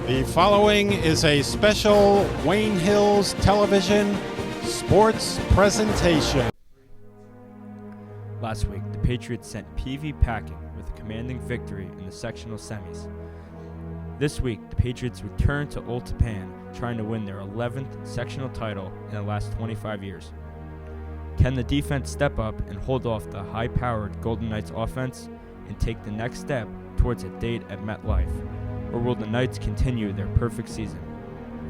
The following is a special Wayne Hills Television sports presentation. Last week, the Patriots sent PV packing with a commanding victory in the sectional semis. This week, the Patriots return to Old Tappan, trying to win their 11th sectional title in the last 25 years. Can the defense step up and hold off the high-powered Golden Knights offense and take the next step towards a date at MetLife? Or will the Knights continue their perfect season?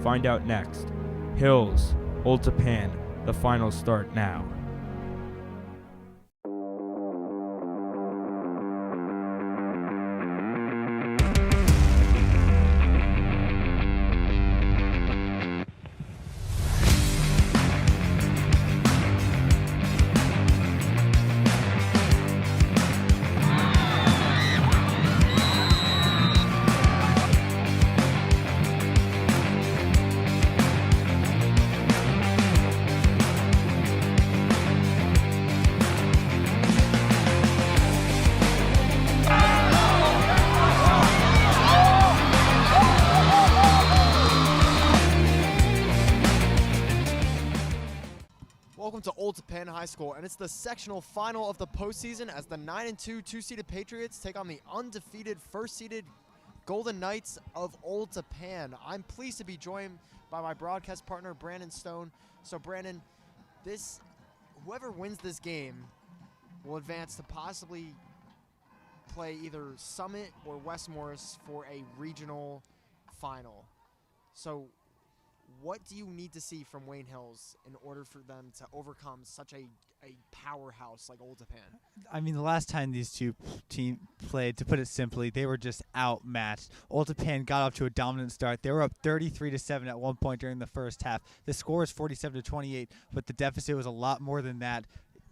Find out next. Hills, Old Tappan, the finals start now. Welcome to Old Tappan High School, and it's the sectional final of the postseason as the 9-2 two-seeded Patriots take on the undefeated first-seeded Golden Knights of Old Tappan. I'm pleased to be joined by my broadcast partner, Brandon Stone. So, Brandon, whoever wins this game will advance to possibly play either Summit or West Morris for a regional final. So, what do you need to see from Wayne Hills in order for them to overcome such a powerhouse like Old Tappan? I mean, the last time these two teams played, to put it simply, they were just outmatched. Old Tappan got off to a dominant start. They were up 33-7 at one point during the first half. The score is 47-28, but the deficit was a lot more than that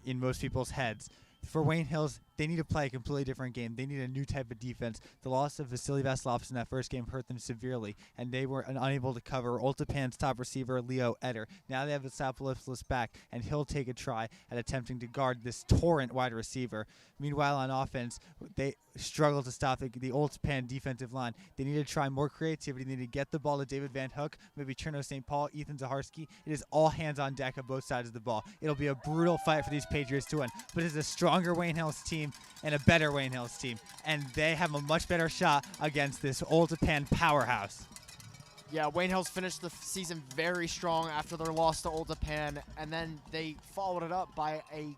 in most people's heads. For Wayne Hills, they need to play a completely different game. They need a new type of defense. The loss of Vasily Vasilopoulos in that first game hurt them severely, and they were unable to cover Old Tappan's top receiver, Leo Eder. Now they have Vasilopoulos back, and he'll take a try at attempting to guard this torrent wide receiver. Meanwhile, on offense, they struggle to stop the Old Tappan defensive line. They need to try more creativity. They need to get the ball to David Van Hook, maybe Cherno St. Paul, Ethan Zaharsky. It is all hands on deck on both sides of the ball. It'll be a brutal fight for these Patriots to win, but it's a stronger Wayne Hills team and a better Wayne Hills team, and they have a much better shot against this Old Tappan powerhouse. Yeah, Wayne Hills finished the season very strong after their loss to Old Tappan, and then they followed it up by a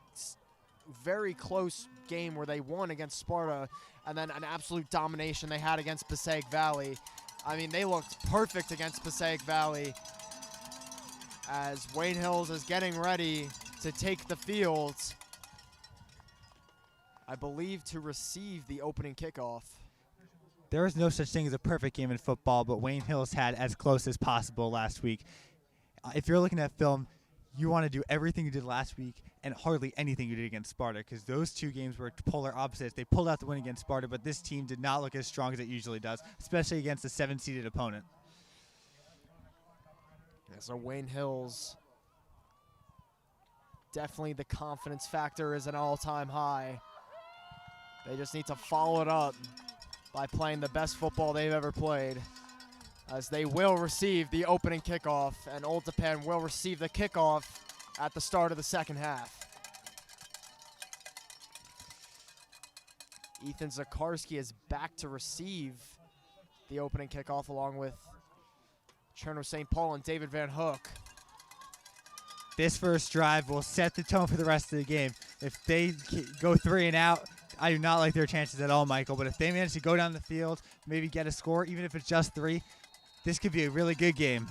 very close game where they won against Sparta, and then an absolute domination they had against Passaic Valley. I mean, they looked perfect against Passaic Valley as Wayne Hills is getting ready to take the field, I believe, to receive the opening kickoff. There is no such thing as a perfect game in football, but Wayne Hills had as close as possible last week. If you're looking at film, you want to do everything you did last week and hardly anything you did against Sparta, because those two games were polar opposites. They pulled out the win against Sparta, but this team did not look as strong as it usually does, especially against a 7-seeded opponent. Yeah, so Wayne Hills, definitely the confidence factor is an all-time high. They just need to follow it up by playing the best football they've ever played, as they will receive the opening kickoff, and Old Tappan will receive the kickoff at the start of the second half. Ethan Zaharsky is back to receive the opening kickoff along with Cherno St. Paul and David Van Hook. This first drive will set the tone for the rest of the game. If they go 3 and out, I do not like their chances at all, Michael, but if they manage to go down the field, maybe get a score, even if it's just 3, this could be a really good game.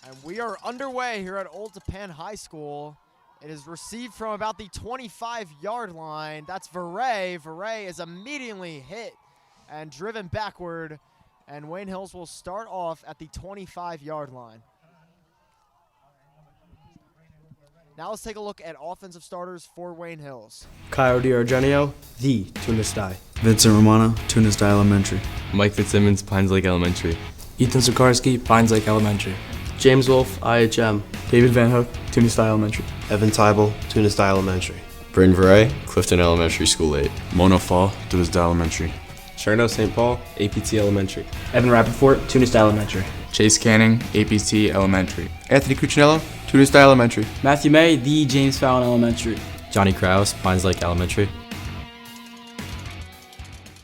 And we are underway here at Old Tappan High School. It is received from about the 25-yard line. That's Veray. Veray is immediately hit and driven backward, and Wayne Hills will start off at the 25-yard line. Now let's take a look at offensive starters for Wayne Hills. Kyle DiArgenio, the Tunis Die. Vincent Romano, Tunis Die Elementary. Mike Fitzsimmons, Pines Lake Elementary. Ethan Zaharsky, Pines Lake Elementary. James Wolf, IHM. David Van Hook, Tunis Die Elementary. Evan Tybal, Tunis Die Elementary. Bryn Veray, Clifton Elementary School 8. Mona Fall, Tunis Die Elementary. Cherno St. Paul, APT Elementary. Evan Rappaport, Tunista Elementary. Chase Canning, APT Elementary. Anthony Cuccinello, Tunista Elementary. Matthew May, the James Fallon Elementary. Johnny Kraus, Pines Lake Elementary.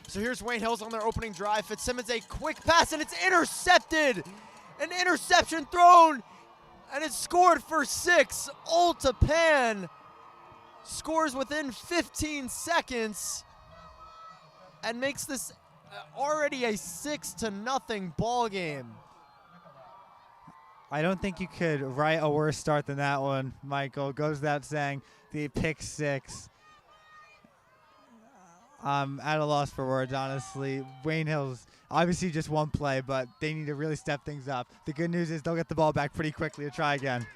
So here's Wayne Hills on their opening drive. Fitzsimmons a quick pass, and it's intercepted. An interception thrown, and it's scored for 6. Old Tappan scores within 15 seconds and makes this already a 6-0 ball game. I don't think you could write a worse start than that one, Michael. Goes without saying, the pick 6. I'm at a loss for words, honestly. Wayne Hills, obviously just one play, but they need to really step things up. The good news is they'll get the ball back pretty quickly to try again.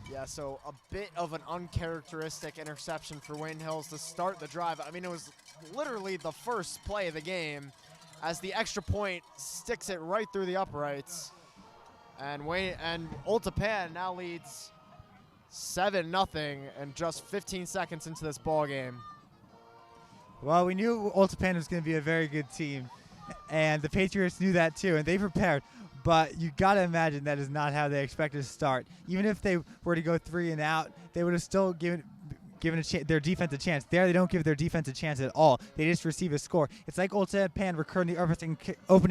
Yeah, so a bit of an uncharacteristic interception for Wayne Hills to start the drive. I mean, it was literally the first play of the game as the extra point sticks it right through the uprights. And Old Tappan now leads 7-0 and just 15 seconds into this ball game. Well, we knew Old Tappan was going to be a very good team, and the Patriots knew that too, and they prepared. But you got to imagine that is not how they expected to start. Even if they were to go 3 and out, they would have still given their defense a chance. There, they don't give their defense a chance at all. They just receive a score. It's like Old Tappan recurring the opening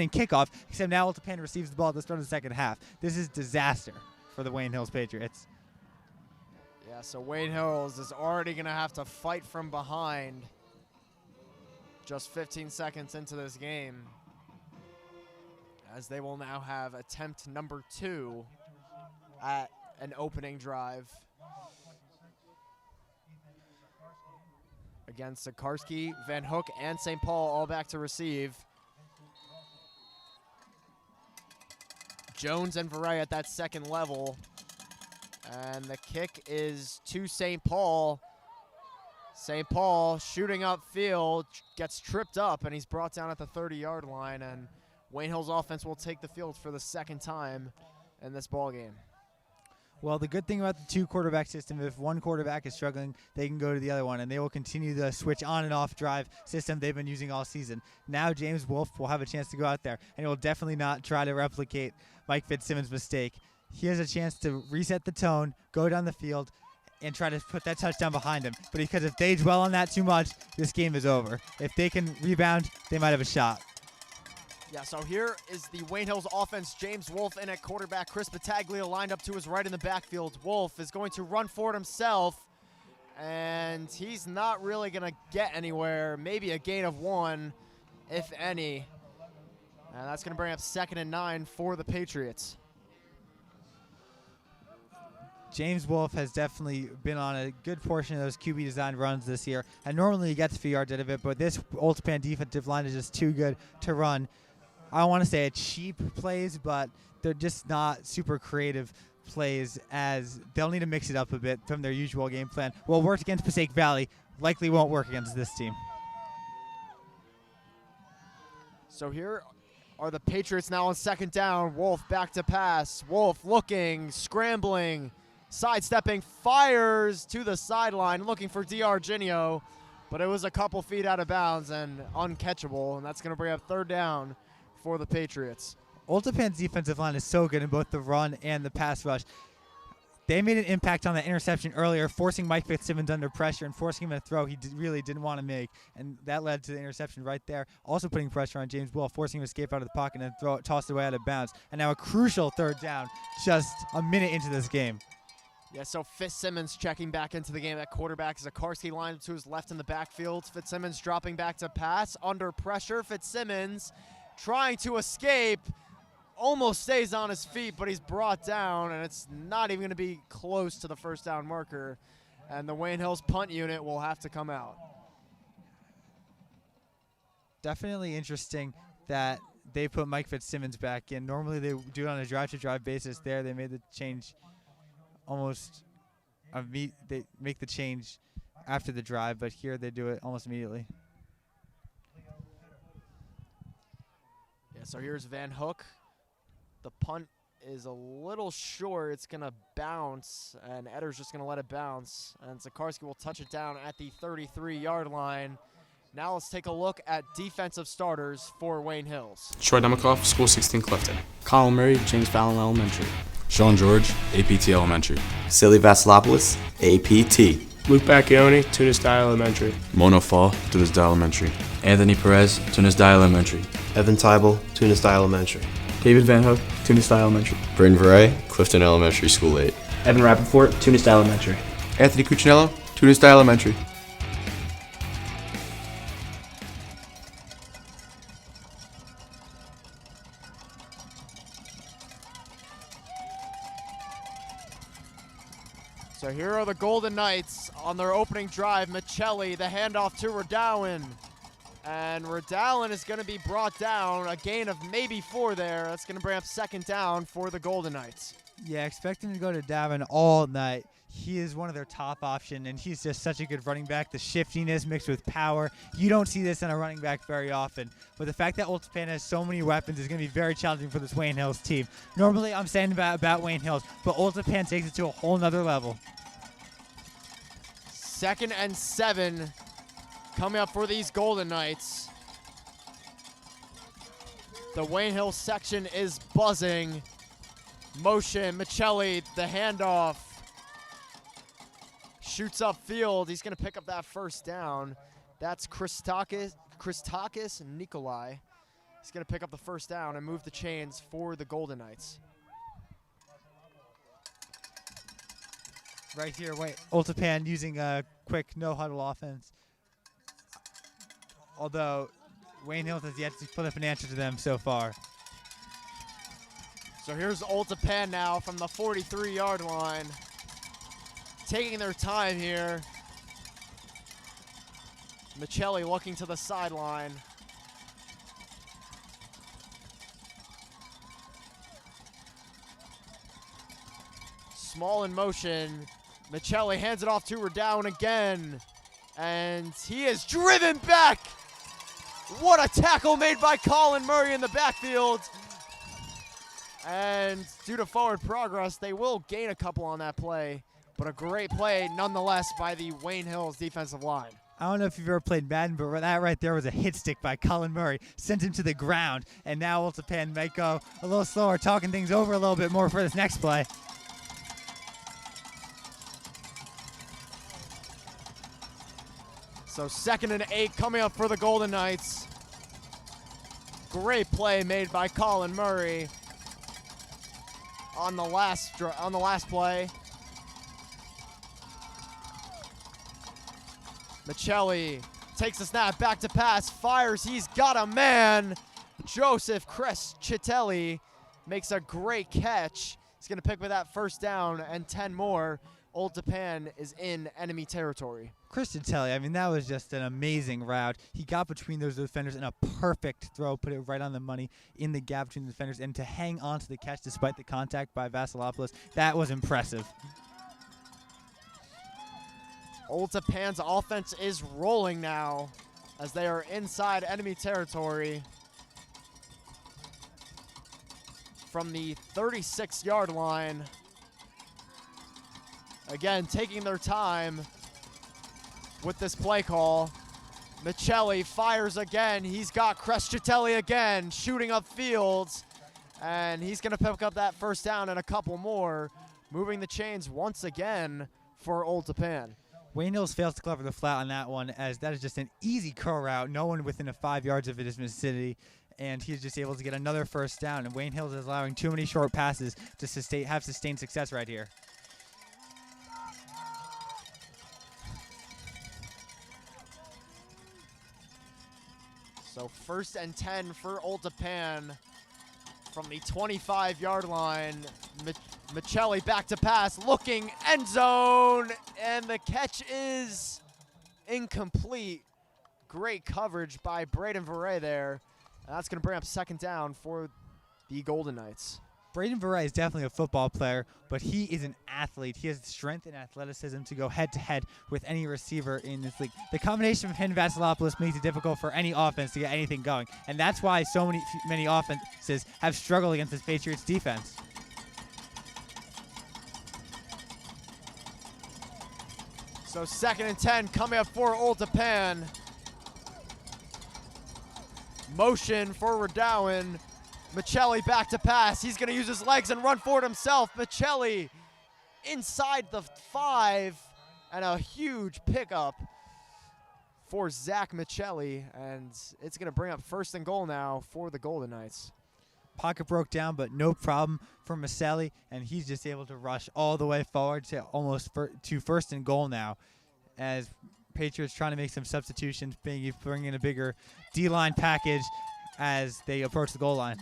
kickoff, except now Old Tappan receives the ball at the start of the second half. This is disaster for the Wayne Hills Patriots. Yeah, so Wayne Hills is already going to have to fight from behind just 15 seconds into this game, as they will now have attempt number 2 at an opening drive. Again, Sikorsky, Van Hook, and St. Paul all back to receive. Jones and Varay at that second level. And the kick is to St. Paul. St. Paul shooting upfield, gets tripped up, and he's brought down at the 30-yard line. And Wayne Hills offense will take the field for the second time in this ball game. Well, the good thing about the 2-quarterback system, if one quarterback is struggling, they can go to the other one, and they will continue the switch on and off drive system they've been using all season. Now James Wolfe will have a chance to go out there, and he will definitely not try to replicate Mike Fitzsimmons' mistake. He has a chance to reset the tone, go down the field, and try to put that touchdown behind him. But because if they dwell on that too much, this game is over. If they can rebound, they might have a shot. Yeah, so here is the Wayne Hills offense. James Wolfe in at quarterback. Chris Battaglia lined up to his right in the backfield. Wolfe is going to run for it himself, and he's not really going to get anywhere. Maybe a gain of 1, if any. And that's going to bring up 2nd and 9 for the Patriots. James Wolfe has definitely been on a good portion of those QB designed runs this year, and normally he gets a few yards out of it, but this Old Tappan defensive line is just too good to run. I don't want to say it's cheap plays, but they're just not super creative plays, as they'll need to mix it up a bit from their usual game plan. Well, worked against Passaic Valley, likely won't work against this team. So here are the Patriots now on 2nd down. Wolfe back to pass. Wolfe looking, scrambling, sidestepping, fires to the sideline, looking for D'Argenio, but it was a couple feet out of bounds and uncatchable, and that's going to bring up 3rd down for the Patriots. Old Tappan's defensive line is so good in both the run and the pass rush. They made an impact on that interception earlier, forcing Mike Fitzsimmons under pressure and forcing him to throw he really didn't want to make, and that led to the interception right there. Also putting pressure on James Wolfe, forcing him to escape out of the pocket and toss it away out of bounds. And now a crucial 3rd down just a minute into this game. Yeah, so Fitzsimmons checking back into the game at quarterback. Zakarski lined up to his left in the backfield. Fitzsimmons dropping back to pass. Under pressure, Fitzsimmons trying to escape. Almost stays on his feet, but he's brought down, and it's not even going to be close to the 1st down marker. And the Wayne Hills punt unit will have to come out. Definitely interesting that they put Mike Fitzsimmons back in. Normally they do it on a drive-to-drive basis. There they made the change almost they make the change after the drive, but here they do it almost immediately. Yeah, so here's Van Hook. The punt is a little short. It's going to bounce, and Etter's just going to let it bounce. And Zakarski will touch it down at the 33-yard line. Now let's take a look at defensive starters for Wayne Hills. Troy Demikoff, School 16 Clifton. Colin Murray, James Fallon Elementary. Sean George, APT Elementary. Silly Vasilopoulos, APT. Luke Bacchioni, Tunistai Elementary. Mona Fall, Tunisda Elementary. Anthony Perez, Tunisda Elementary. Evan Tybal, Tunistai Elementary. David Van Hook, Tunistai Elementary. Braden Veray, Clifton Elementary School 8. Evan Rappaport, Tunistai Elementary. Anthony Cuccinello, Tunisda Elementary. So here are the Golden Knights on their opening drive. Michelli, the handoff to Radowin. And Radowin is going to be brought down. A gain of maybe 4 there. That's going to bring up second down for the Golden Knights. Yeah, expecting to go to Davin all night. He is one of their top option, and he's just such a good running back. The shiftiness mixed with power. You don't see this in a running back very often. But the fact that Old Tappan has so many weapons is going to be very challenging for this Wayne Hills team. Normally, I'm saying about Wayne Hills, but Old Tappan takes it to a whole nother level. 2nd and 7 coming up for these Golden Knights. The Wayne Hills section is buzzing. Motion, Michelli, the handoff. Shoots upfield. He's going to pick up that first down. That's Christakis Nikolai. He's going to pick up the first down and move the chains for the Golden Knights. Right here, Old Tappan using a quick no-huddle offense. Although Wayne Hills has yet to put up an answer to them so far. So here's Old Tappan now from the 43-yard line. Taking their time here. Michelli looking to the sideline. Small in motion. Michelli hands it off to Radowin again. And he is driven back. What a tackle made by Colin Murray in the backfield. And due to forward progress, they will gain a couple on that play. But a great play nonetheless by the Wayne Hills defensive line. I don't know if you've ever played Madden, but that right there was a hit stick by Colin Murray. Sent him to the ground. And now Old Tappan might go a little slower, talking things over a little bit more for this next play. So 2nd and 8 coming up for the Golden Knights. Great play made by Colin Murray on the last play. Michelli takes the snap, back to pass, fires, he's got a man. Joseph Crescitelli makes a great catch. He's going to pick up that first down and 10 more. Old Tappan is in enemy territory. Crescitelli, I mean, that was just an amazing route. He got between those defenders in a perfect throw, put it right on the money in the gap between the defenders, and to hang on to the catch despite the contact by Vasilopoulos, that was impressive. Old Tappan's offense is rolling now as they are inside enemy territory. From the 36-yard line. Again, taking their time with this play call. Michelli fires again. He's got Crescitelli again, shooting upfield. And he's going to pick up that first down and a couple more, moving the chains once again for Old Tappan. Wayne Hills fails to cover the flat on that one, as that is just an easy curl route. No one within 5 yards of his vicinity, and he's just able to get another first down. And Wayne Hills is allowing too many short passes to have sustained success right here. So 1st and 10 for Old Tappan from the 25-yard line. Michelli back to pass, looking end zone, and the catch is incomplete. Great coverage by Braden Veray there. And that's going to bring up second down for the Golden Knights. Braden Veray is definitely a football player, but he is an athlete. He has the strength and athleticism to go head-to-head with any receiver in this league. The combination of him and Vasilopoulos makes it difficult for any offense to get anything going, and that's why so many offenses have struggled against this Patriots defense. So 2nd and 10 coming up for Old Tappan. Motion for Redowan. Michelli back to pass. He's going to use his legs and run forward himself. Michelli inside the 5, and a huge pickup for Zach Michelli, and it's going to bring up 1st and goal now for the Golden Knights. Pocket broke down, but no problem for Michelli, and he's just able to rush all the way forward to almost to 1st and goal now, as Patriots trying to make some substitutions, bringing in a bigger D-line package as they approach the goal line.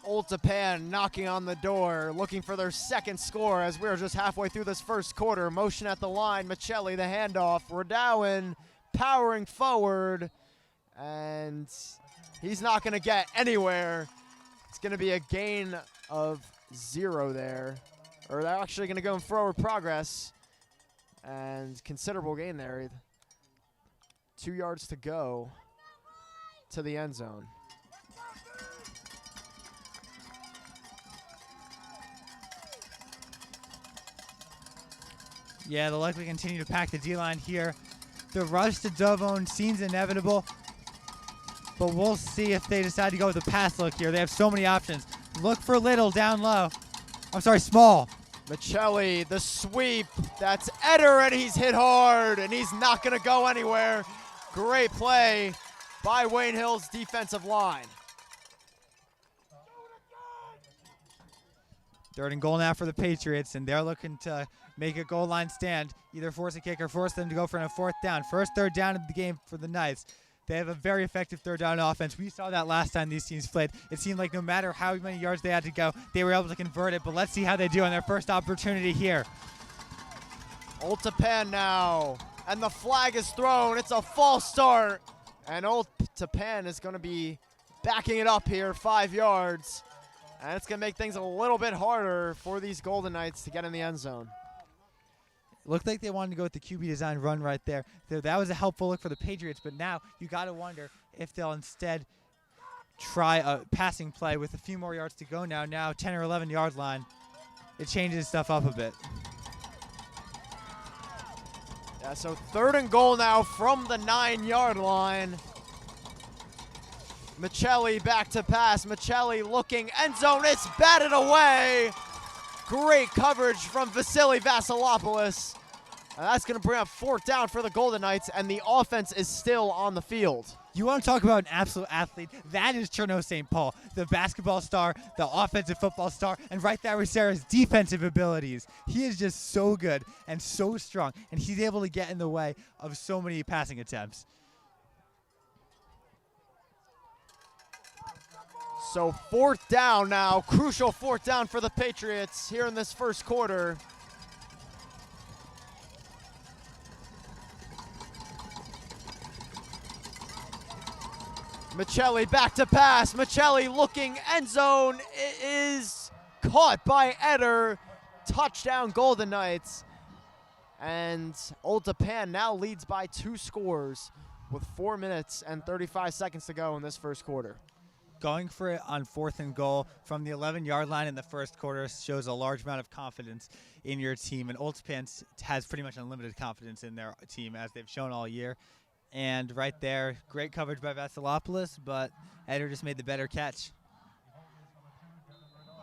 Old Tappan knocking on the door, looking for their 2nd score as we're just halfway through this 1st quarter. Motion at the line, Michelli the handoff, Redowan powering forward, and he's not going to get anywhere. It's going to be a gain of 0 there, or they're actually going to go in forward progress, and considerable gain there. 2 yards to go to the end zone. Yeah, they'll likely continue to pack the D-line here. The rush to Dovone seems inevitable, but we'll see if they decide to go with a pass look here. They have so many options. Look for Little down low. I'm sorry, Small. Michelli, the sweep. That's Eder, and he's hit hard, and he's not going to go anywhere. Great play by Wayne Hill's defensive line. 3rd and goal now for the Patriots, and they're looking to make a goal line stand, either force a kick or force them to go for a 4th down. First 3rd down of the game for the Knights. They have a very effective 3rd down offense. We saw that last time these teams played. It seemed like no matter how many yards they had to go, they were able to convert it, but let's see how they do on their first opportunity here. Old Tappan now, and the flag is thrown. It's a false start, and Old Tappan is going to be backing it up here 5 yards, and it's going to make things a little bit harder for these Golden Knights to get in the end zone. Looked like they wanted to go with the QB design run right there. That was a helpful look for the Patriots, but now you got to wonder if they'll instead try a passing play with a few more yards to go now. Now 10 or 11 yard line. It changes stuff up a bit. Yeah, so 3rd and goal now from the 9-yard line. Michelli back to pass. Michelli looking, end zone, it's batted away. Great coverage from Vasily Vasilopoulos. And that's going to bring up 4th down for the Golden Knights, and the offense is still on the field. You want to talk about an absolute athlete? That is Cherno St. Paul, the basketball star, the offensive football star, and right there with Sarah's defensive abilities. He is just so good and so strong, and he's able to get in the way of so many passing attempts. So 4th down now, crucial 4th down for the Patriots here in this 1st quarter. Michelli back to pass. Michelli looking, end zone. It is caught by Eder. Touchdown Golden Knights. And Old Tappan now leads by 2 scores with 4 minutes and 35 seconds to go in this 1st quarter. Going for it on 4th and goal from the 11-yard line in the 1st quarter shows a large amount of confidence in your team. And Old Tappan has pretty much unlimited confidence in their team, as they've shown all year. And right there, great coverage by Vasilopoulos, but Eder just made the better catch.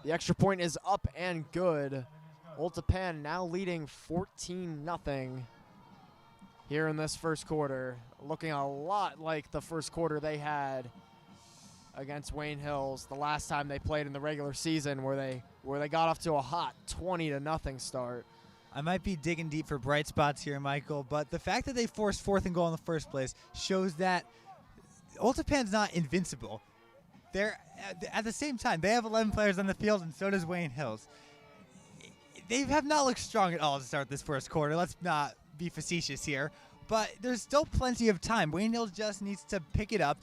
The extra point is up and good. Old Tappan now leading 14-0 here in this 1st quarter. Looking a lot like the 1st quarter they had against Wayne Hills the last time they played in the regular season, where they got off to a hot 20-0 start. I might be digging deep for bright spots here, Michael, but the fact that they forced 4th and goal in the first place shows that Old Tappan's not invincible. They're at the same time, they have 11 players on the field, and so does Wayne Hills. They have not looked strong at all to start this 1st quarter. Let's not be facetious here, but there's still plenty of time. Wayne Hills just needs to pick it up.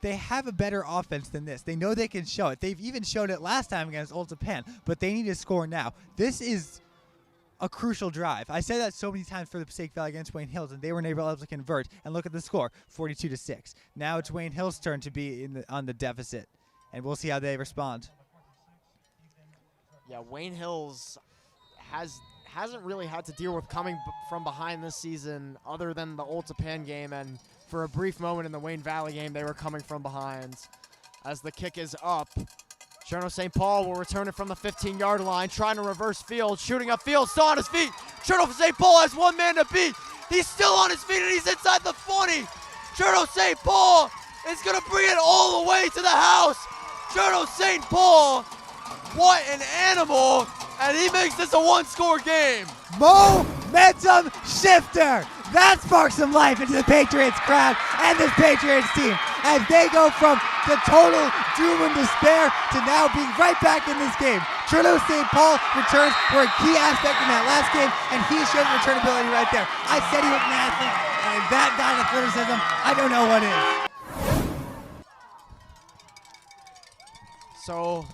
They have a better offense than this. They know they can show it. They've even showed it last time against Old Tappan, but they need to score now. This is a crucial drive. I say that so many times for the Passaic Valley against Wayne Hills, and they were able to convert. And look at the score, 42-6. Now it's Wayne Hills' turn to be on the deficit, and we'll see how they respond. Yeah, Wayne Hills hasn't really had to deal with coming from behind this season other than the Old Tappan game, and for a brief moment in the Wayne Valley game, they were coming from behind. As the kick is up, Cherno St. Paul will return it from the 15-yard line, trying to reverse field, shooting upfield, still on his feet. Cherno St. Paul has one man to beat. He's still on his feet, and he's inside the 40. Cherno St. Paul is going to bring it all the way to the house. Cherno St. Paul, what an animal, and he makes this a one-score game. Momentum shifter. That sparks some life into the Patriots crowd and this Patriots team as they go from the total doom and despair to now being right back in this game. Cherno St. Paul returns were a key aspect in that last game, and he showed returnability right there. I said he was an athlete, and that kind of athleticism, I don't know what is. So,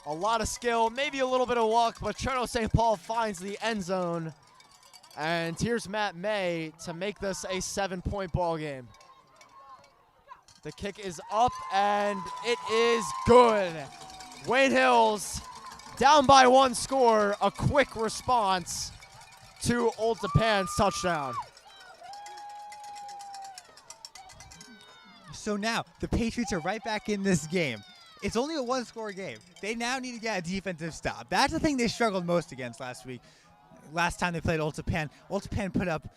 a lot of skill, maybe a little bit of luck, but Cherno St. Paul finds the end zone. And here's Matt May to make this a 7-point ball game. The kick is up, and it is good. Wayne Hills down by 1 score, a quick response to Old Tappan's touchdown. So now, the Patriots are right back in this game. It's only a 1-score game. They now need to get a defensive stop. That's the thing they struggled most against last week. Last time they played Old Tappan put up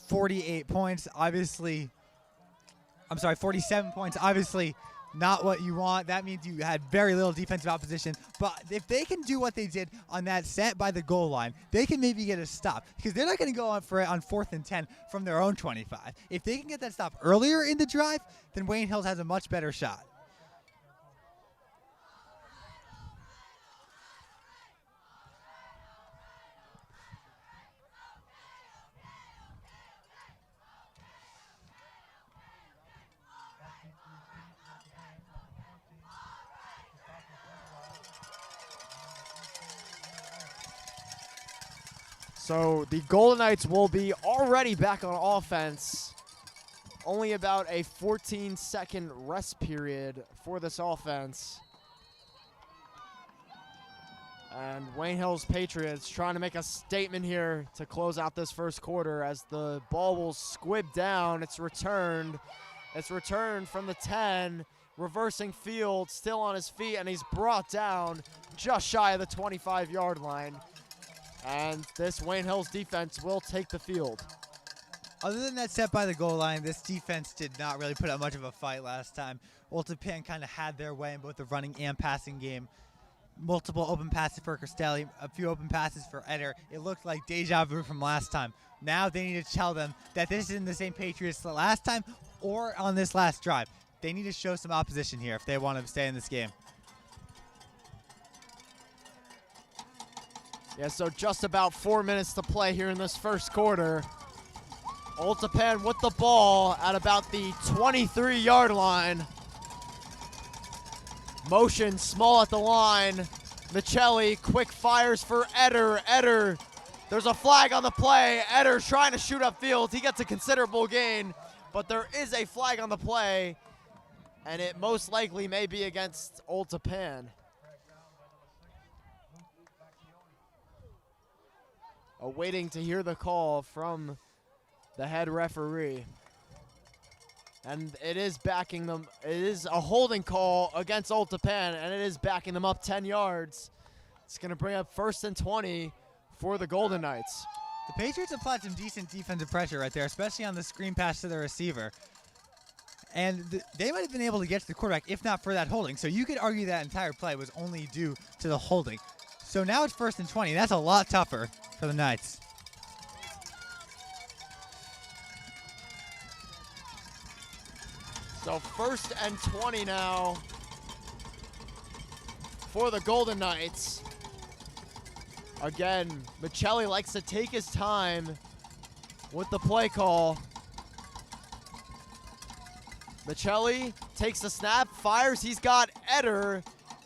48 points. 47 points. Obviously not what you want. That means you had very little defensive opposition. But if they can do what they did on that set by the goal line, they can maybe get a stop, because they're not going to go on for it on 4th and 10 from their own 25. If they can get that stop earlier in the drive, then Wayne Hills has a much better shot. So the Golden Knights will be already back on offense. Only about a 14-second rest period for this offense. And Wayne Hills Patriots trying to make a statement here to close out this first quarter as the ball will squib down. It's returned. It's returned from the 10, reversing field, still on his feet, and he's brought down just shy of the 25-yard line. And this Wayne Hills defense will take the field. Other than that set by the goal line, this defense did not really put up much of a fight last time. Old Tappan kind of had their way in both the running and passing game. Multiple open passes for Costelli, a few open passes for Eder. It looked like deja vu from last time. Now they need to tell them that this isn't the same Patriots the last time or on this last drive. They need to show some opposition here if they want to stay in this game. Yeah, so just about 4 minutes to play here in this first quarter. Old Tappan with the ball at about the 23-yard line. Motion small at the line. Michelli quick fires for Eder. Eder, there's a flag on the play. Eder trying to shoot upfield. He gets a considerable gain, but there is a flag on the play, and it most likely may be against Old Tappan. Awaiting to hear the call from the head referee. And it is backing them. It is a holding call against Old Tappan, and it is backing them up 10 yards. It's going to bring up 1st and 20 for the Golden Knights. The Patriots applied some decent defensive pressure right there, especially on the screen pass to the receiver. And they might have been able to get to the quarterback if not for that holding. So you could argue that entire play was only due to the holding. So now it's 1st and 20. That's a lot tougher for the Knights. So 1st and 20 now for the Golden Knights. Again, Michelli likes to take his time with the play call. Michelli takes the snap, fires. He's got Eder,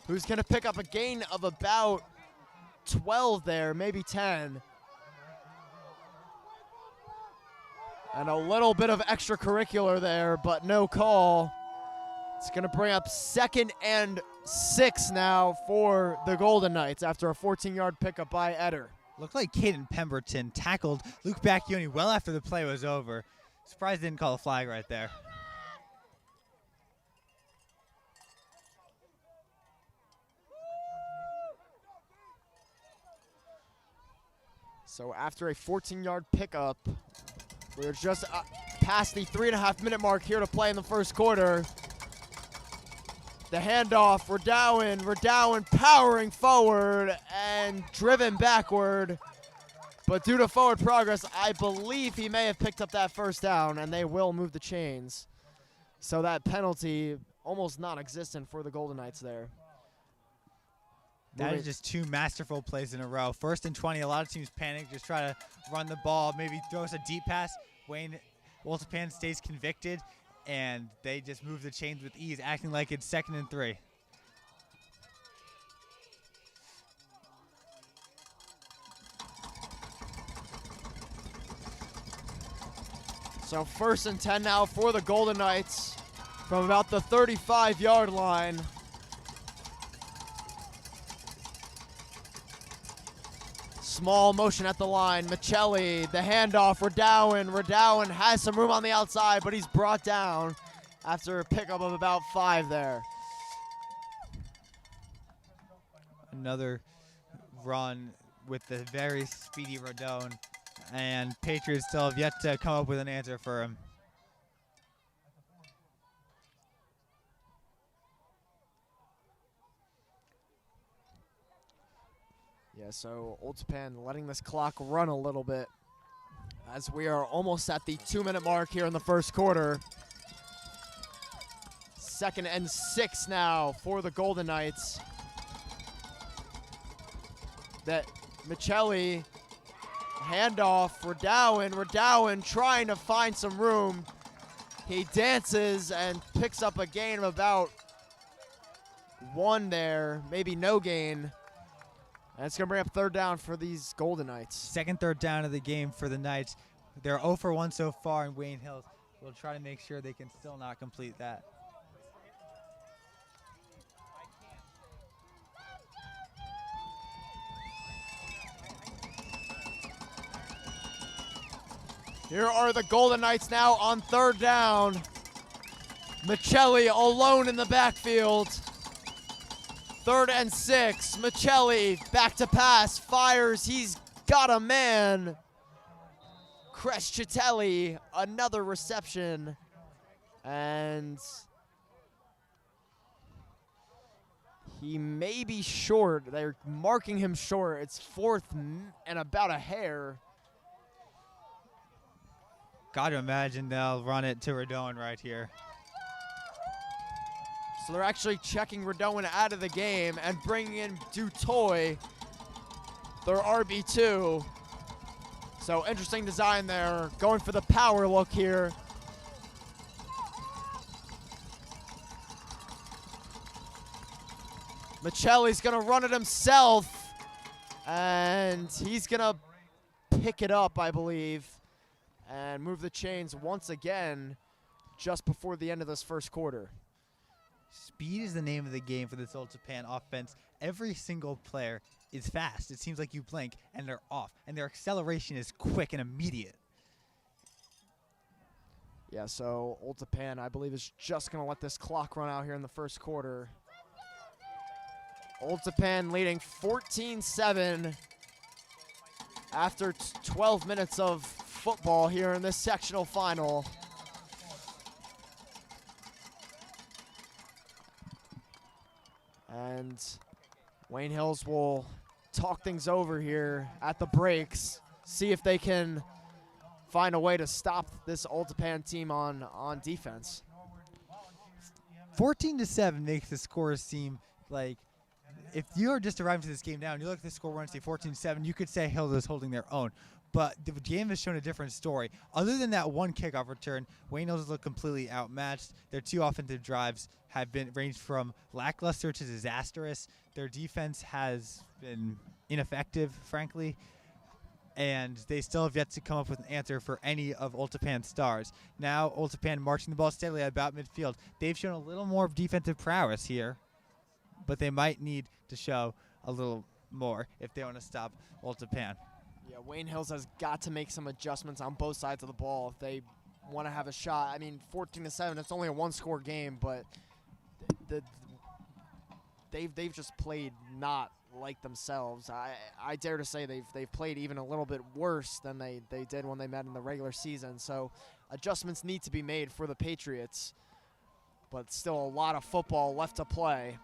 who's going to pick up a gain of about 12 there, maybe 10. And a little bit of extracurricular there, but no call. It's going to bring up 2nd and 6 now for the Golden Knights after a 14-yard pickup by Eder. Looked like Caden Pemberton tackled Luke Bacchioni well after the play was over. Surprised they didn't call a flag right there. So after a 14-yard pickup, we're just past the 3.5-minute mark here to play in the first quarter. The handoff, Redowan powering forward and driven backward. But due to forward progress, I believe he may have picked up that first down, and they will move the chains. So that penalty almost non-existent for the Golden Knights there. That is just two masterful plays in a row. 1st and 20, a lot of teams panic, just try to run the ball, maybe throw us a deep pass. Waltapan stays convicted, and they just move the chains with ease, acting like it's 2nd and 3. So 1st and 10 now for the Golden Knights from about the 35-yard line. Small motion at the line. Michelli, the handoff. Redowan has some room on the outside, but he's brought down after a pickup of about 5 there. Another run with the very speedy Rodone, and Patriots still have yet to come up with an answer for him. Yeah, so Oldspan letting this clock run a little bit as we are almost at the 2-minute mark here in the first quarter. 2nd and 6 now for the Golden Knights. That Michelli, handoff, Redowan trying to find some room. He dances and picks up a gain of about 1 there, maybe no gain. And it's going to bring up 3rd down for these Golden Knights. Second, 3rd down of the game for the Knights. They're 0 for 1 so far, and Wayne Hills will try to make sure they can still not complete that. Here are the Golden Knights now on 3rd down. Michelli alone in the backfield. 3rd and 6. Michelli back to pass. Fires. He's got a man. Crescitelli, another reception. And he may be short. They're marking him short. It's 4th and about a hair. Got to imagine they'll run it to Rodone right here. So they're actually checking Redowan out of the game and bringing in Dutoy, their RB2. So interesting design there, going for the power look here. Michelli's gonna run it himself, and he's gonna pick it up, I believe, and move the chains once again just before the end of this first quarter. Speed is the name of the game for this Old Tappan offense. Every single player is fast. It seems like you blink and they're off, and their acceleration is quick and immediate. Yeah, so Old Tappan, I believe, is just going to let this clock run out here in the first quarter. Old Tappan leading 14-7 after 12 minutes of football here in this sectional final. And Wayne Hills will talk things over here at the breaks, see if they can find a way to stop this Old Tappan team on defense. 14-7 makes the scores seem like, if you're just arriving to this game now and you look at the score and say 14-7, you could say Hills is holding their own. But the game has shown a different story. Other than that one kickoff return, Wayne Hills look completely outmatched. Their 2 offensive drives have been ranged from lackluster to disastrous. Their defense has been ineffective, frankly, and they still have yet to come up with an answer for any of Old Tappan's stars. Now, Old Tappan marching the ball steadily at about midfield. They've shown a little more defensive prowess here, but they might need to show a little more if they want to stop Old Tappan. Yeah, Wayne Hills has got to make some adjustments on both sides of the ball if they want to have a shot. I mean, 14-7, it's only a one-score game, but they've just played not like themselves. I dare to say they've played even a little bit worse than they did when they met in the regular season. So adjustments need to be made for the Patriots, but still a lot of football left to play.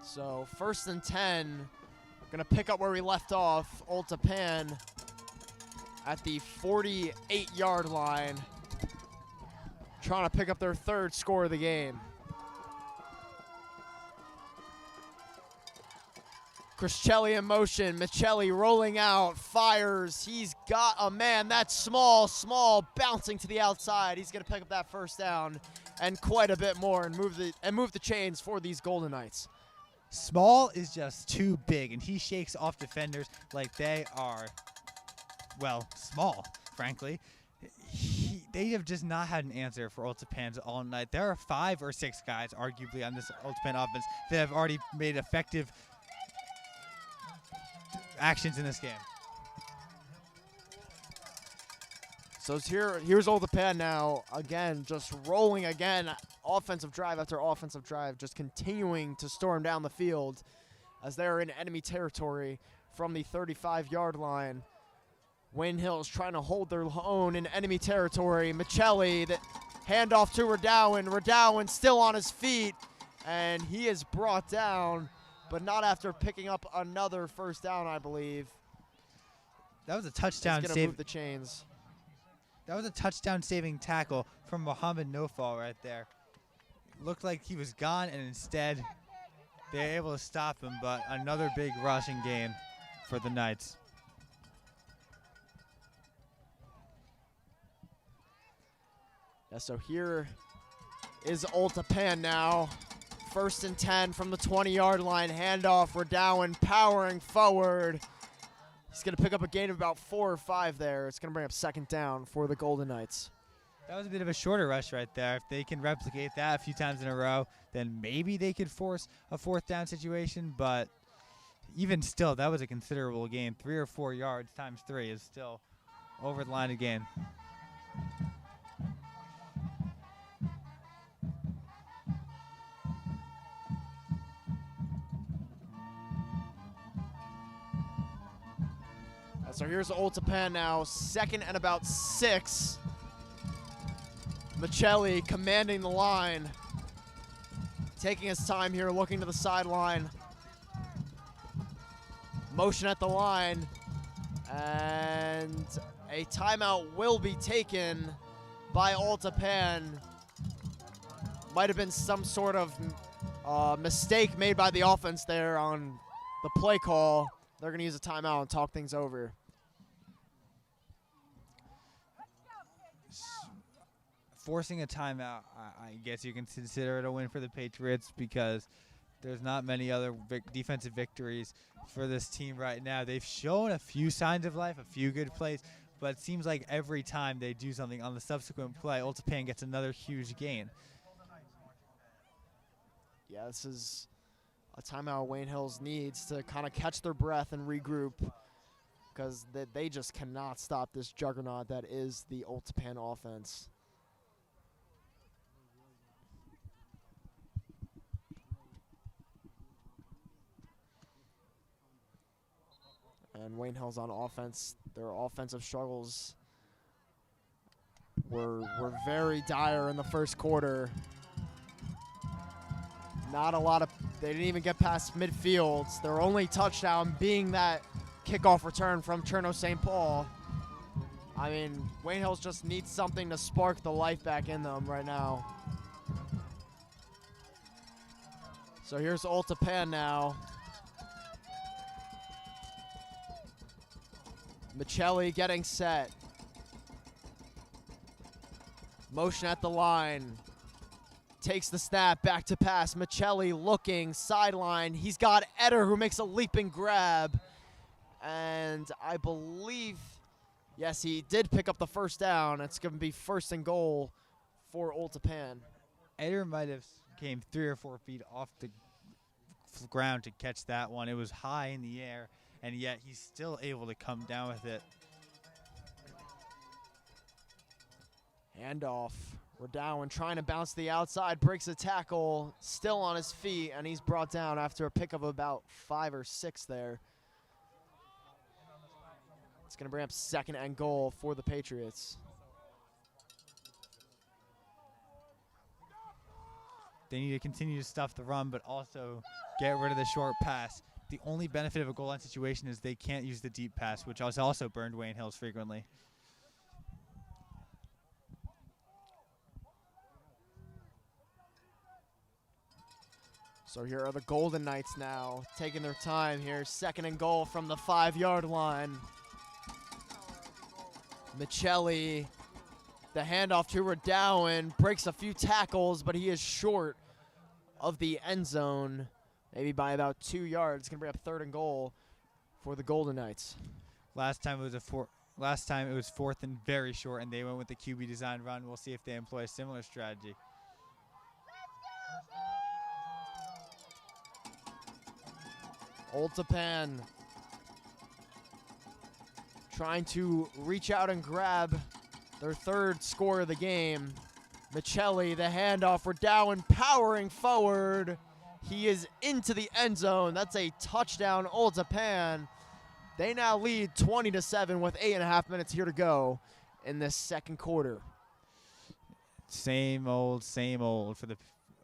So 1st and 10, gonna pick up where we left off. Old Tappan at the 48-yard line, trying to pick up their 3rd score of the game. Cristelli in motion, Michelli rolling out, fires, he's got a man, that's small, bouncing to the outside. He's gonna pick up that 1st down and quite a bit more and move the chains for these Golden Knights. Small is just too big, and he shakes off defenders like they are, well, small, frankly. They have just not had an answer for Old Tappan all night. There are 5 or 6 guys, arguably, on this Old Tappan offense that have already made effective actions in this game. So here's Old Tappan now, again, just rolling again. Offensive drive after offensive drive, just continuing to storm down the field as they're in enemy territory from the 35-yard line. Wayne Hills trying to hold their own in enemy territory. Michelli, the handoff to Redowan. Redowan still on his feet, and he is brought down, but not after picking up another 1st down, I believe. That was a touchdown save. Move the chains. That was a touchdown-saving tackle from Mohammed Nofal right there. Looked like he was gone, and instead they were able to stop him, but another big rushing game for the Knights. Yeah, so here is Old Tappan now. 1st and 10 from the 20-yard line. Handoff, Redowan powering forward. He's going to pick up a gain of about 4 or 5 there. It's going to bring up 2nd down for the Golden Knights. That was a bit of a shorter rush right there. If they can replicate that a few times in a row, then maybe they could force a 4th down situation. But even still, that was a considerable gain. 3 or 4 yards times 3 is still over the line again. So here's Old Tappan now, 2nd and about 6. Michelli commanding the line, taking his time here, looking to the sideline. Motion at the line, and a timeout will be taken by Old Tappan. Might have been some sort of mistake made by the offense there on the play call. They're going to use a timeout and talk things over. Forcing a timeout, I guess you can consider it a win for the Patriots because there's not many other defensive victories for this team right now. They've shown a few signs of life, a few good plays, but it seems like every time they do something on the subsequent play, Old Tappan gets another huge gain. Yeah, this is a timeout Wayne Hills needs to kind of catch their breath and regroup because they just cannot stop this juggernaut that is the Old Tappan offense. And Wayne Hills on offense, their offensive struggles were very dire in the 1st quarter. Not a lot of, they didn't even get past midfield. Their only touchdown being that kickoff return from Cherno St. Paul. I mean, Wayne Hills just needs something to spark the life back in them right now. So here's Old Tappan now. Michelli getting set. Motion at the line. Takes the snap, back to pass. Michelli looking, sideline. He's got Eder who makes a leaping grab. And I believe, yes, he did pick up the 1st down. It's going to be 1st and goal for Old Tappan. Eder might have came 3 or 4 feet off the ground to catch that one. It was high in the air, and yet he's still able to come down with it. Handoff. Redowan trying to bounce to the outside, breaks a tackle, still on his feet, and he's brought down after a pick of about 5 or 6 there. It's going to bring up 2nd and goal for the Patriots. They need to continue to stuff the run, but also get rid of the short pass. The only benefit of a goal line situation is they can't use the deep pass, which has also burned Wayne Hills frequently. So here are the Golden Knights now, taking their time here. 2nd and goal from the 5-yard line. Michelli, the handoff to Redowan, breaks a few tackles, but he is short of the end zone, maybe by about 2 yards. It's going to bring up 3rd and goal for the Golden Knights. Last time it was 4th and very short, and they went with the QB design run. We'll see if they employ a similar strategy. Old Tappan trying to reach out and grab their 3rd score of the game. Michelli, the handoff, Redowan powering forward. He is into the end zone. That's a touchdown, Old Tappan. They now lead 20-7 with 8.5 minutes here to go in this 2nd quarter. Same old for the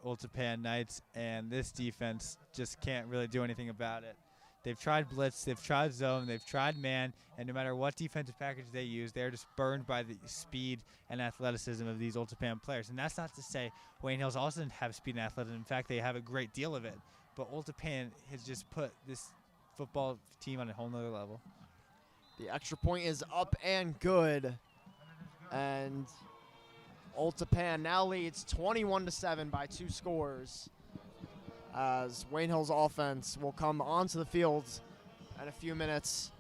Old Tappan Knights, and this defense just can't really do anything about it. They've tried blitz, they've tried zone, they've tried man, and no matter what defensive package they use, they're just burned by the speed and athleticism of these Old Tappan players. And that's not to say Wayne Hills also doesn't have speed and athleticism. In fact, they have a great deal of it. But Old Tappan has just put this football team on a whole nother level. The extra point is up and good. And Old Tappan now leads 21-7 by 2 scores, as Wayne Hills offense will come onto the field in a few minutes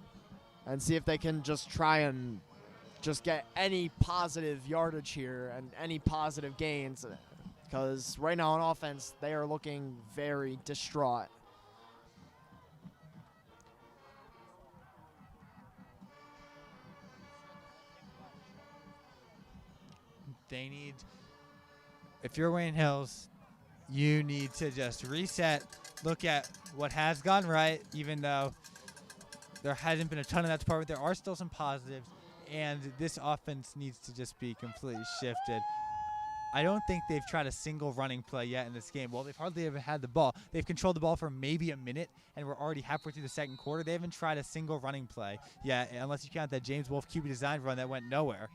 and see if they can just try and just get any positive yardage here and any positive gains, because right now on offense they are looking very distraught. They need, if you're Wayne Hills, you need to just reset, look at what has gone right, even though there hasn't been a ton of that department. There are still some positives, and this offense needs to just be completely shifted. I don't think they've tried a single running play yet in this game. Well, they've hardly ever had the ball. They've controlled the ball for maybe a minute, and we're already halfway through the 2nd quarter. They haven't tried a single running play yet, unless you count that James Wolfe QB design run that went nowhere.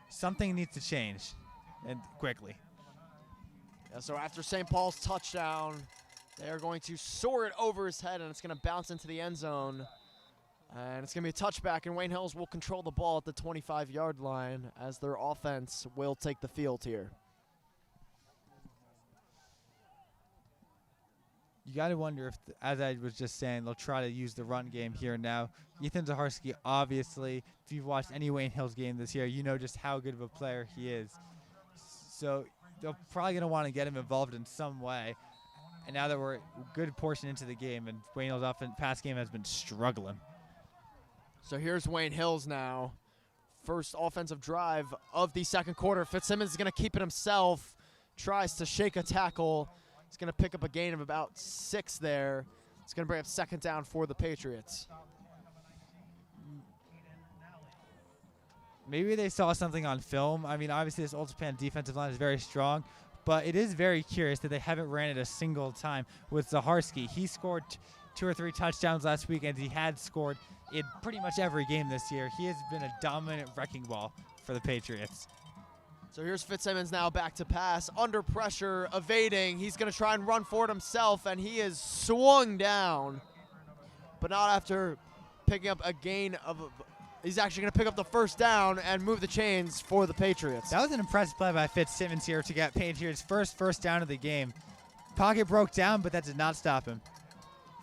Something needs to change, and quickly. Yeah, so after St. Paul's touchdown, they are going to soar it over his head, and it's going to bounce into the end zone. And it's going to be a touchback, and Wayne Hills will control the ball at the 25-yard line as their offense will take the field here. You got to wonder if, as I was just saying, they'll try to use the run game here now. Ethan Zaharski, obviously, if you've watched any Wayne Hills game this year, you know just how good of a player he is. So they're probably going to want to get him involved in some way. And now that we're a good portion into the game, and Wayne Hills' pass game has been struggling. So here's Wayne Hills now. First offensive drive of the 2nd quarter. Fitzsimmons is going to keep it himself. Tries to shake a tackle. He's going to pick up a gain of about 6 there. It's going to bring up 2nd down for the Patriots. Maybe they saw something on film. I mean, obviously this Old Tappan defensive line is very strong, but it is very curious that they haven't ran it a single time with Zaharski. He scored 2 or 3 touchdowns last week, and he had scored in pretty much every game this year. He has been a dominant wrecking ball for the Patriots. So here's Fitzsimmons now back to pass, under pressure, evading. He's going to try and run for it himself, and he is swung down, but not after picking up a gain of he's actually going to pick up the 1st down and move the chains for the Patriots. That was an impressive play by Fitzsimmons here to get Patriots' first down of the game. Pocket broke down, but that did not stop him.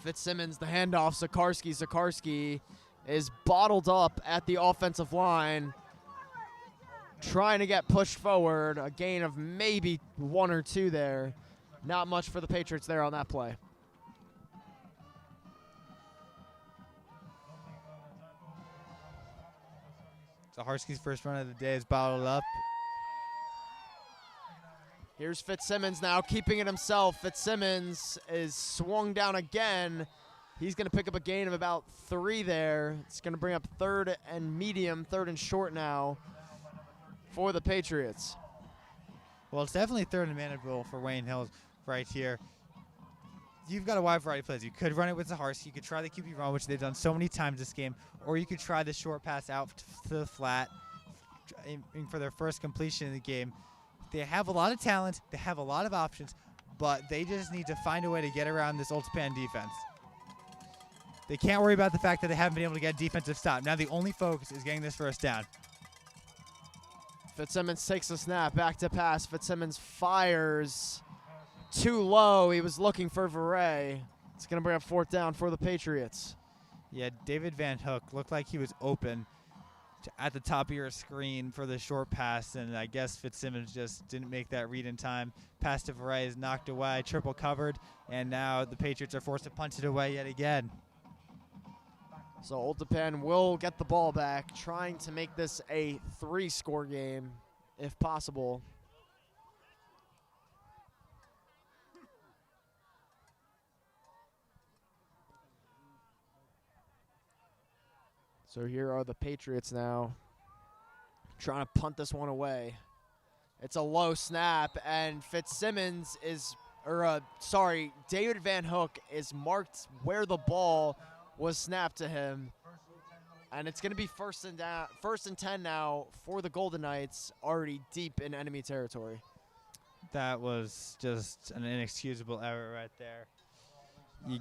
Fitzsimmons, the handoff, Zakarski. Zakarski is bottled up at the offensive line. trying to get pushed forward. A gain of maybe 1 or 2 there. Not much for the Patriots there on that play. Zaharski's first run of the day is bottled up. Here's Fitzsimmons now, keeping it himself. Fitzsimmons is swung down again. He's going to pick up a gain of about 3 there. It's going to bring up 3rd and medium, 3rd and short now for the Patriots. Well, it's definitely 3rd and manageable for Wayne Hills right here. You've got a wide variety of plays. You could run it with Zaharski. You could try the QB run, which they've done so many times this game, or you could try the short pass out to the flat aiming for their first completion in the game. They have a lot of talent. They have a lot of options, but they just need to find a way to get around this Ultapan defense. They can't worry about the fact that they haven't been able to get a defensive stop. Now the only focus is getting this first down. Fitzsimmons takes a snap, back to pass. Fitzsimmons fires too low. He was looking for Veray. It's going to bring up 4th down for the Patriots. Yeah, David Van Hook looked like he was open at the top of your screen for the short pass, and I guess Fitzsimmons just didn't make that read in time. Pass to Veray is knocked away, triple covered, and now the Patriots are forced to punch it away yet again. So Ultapan will get the ball back, trying to make this a 3-score game, if possible. So here are the Patriots now, trying to punt this one away. It's a low snap, and Fitzsimmons is, David Van Hook is marked where the ball was snapped to him. And it's going to be first and 10 now for the Golden Knights, already deep in enemy territory. That was just an inexcusable error right there. You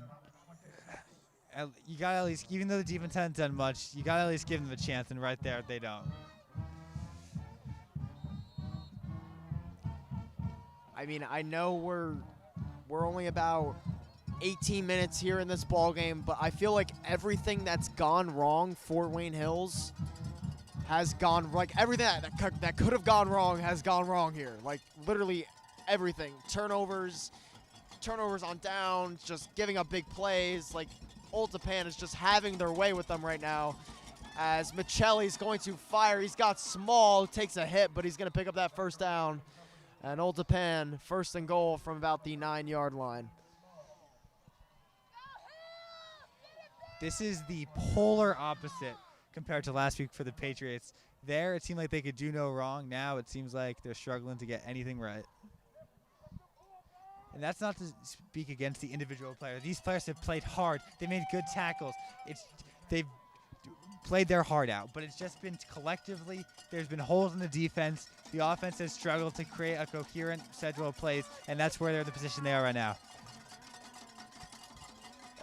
got to at least, even though the defense hasn't done much, you got to at least give them a chance, and right there they don't. I mean, I know we're only about 18 minutes here in this ball game, but I feel like everything that's gone wrong for Wayne Hills has gone, like everything that could have gone wrong has gone wrong here. Like literally everything. Turnovers on downs, just giving up big plays. Like Ultapan is just having their way with them right now. As Michelli's going to fire, he's got small, takes a hit, but he's going to pick up that first down. And Ultapan, 1st and goal from about the 9-yard line. This is the polar opposite compared to last week for the Patriots. There, it seemed like they could do no wrong. Now it seems like they're struggling to get anything right. And that's not to speak against the individual players. These players have played hard. They made good tackles. They've played their heart out, but it's just been collectively, there's been holes in the defense. The offense has struggled to create a coherent schedule of plays, and that's where they're in the position they are right now.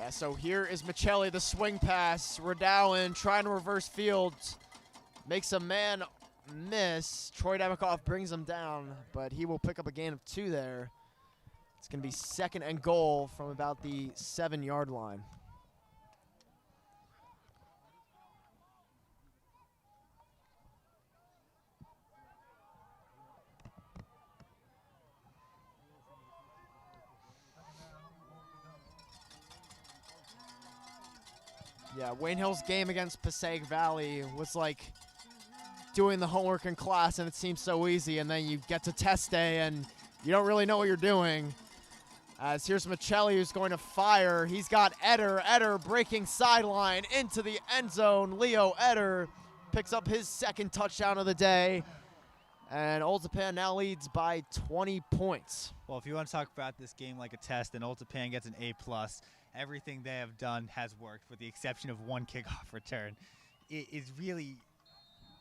Yeah, so here is Michelli, the swing pass. Radowan trying to reverse field. Makes a man miss. Troy Demikoff brings him down, but he will pick up a gain of 2 there. It's going to be 2nd and goal from about the 7-yard line. Yeah, Wayne Hill's game against Passaic Valley was like doing the homework in class, and it seems so easy, and then you get to test day, and you don't really know what you're doing. As here's Michelli, who's going to fire. He's got Eder breaking sideline into the end zone. Leo Eder picks up his 2nd touchdown of the day. And Ultapan now leads by 20 points. Well, if you want to talk about this game like a test, then Ultapan gets an A+. Everything they have done has worked, with the exception of 1 kickoff return. It is really,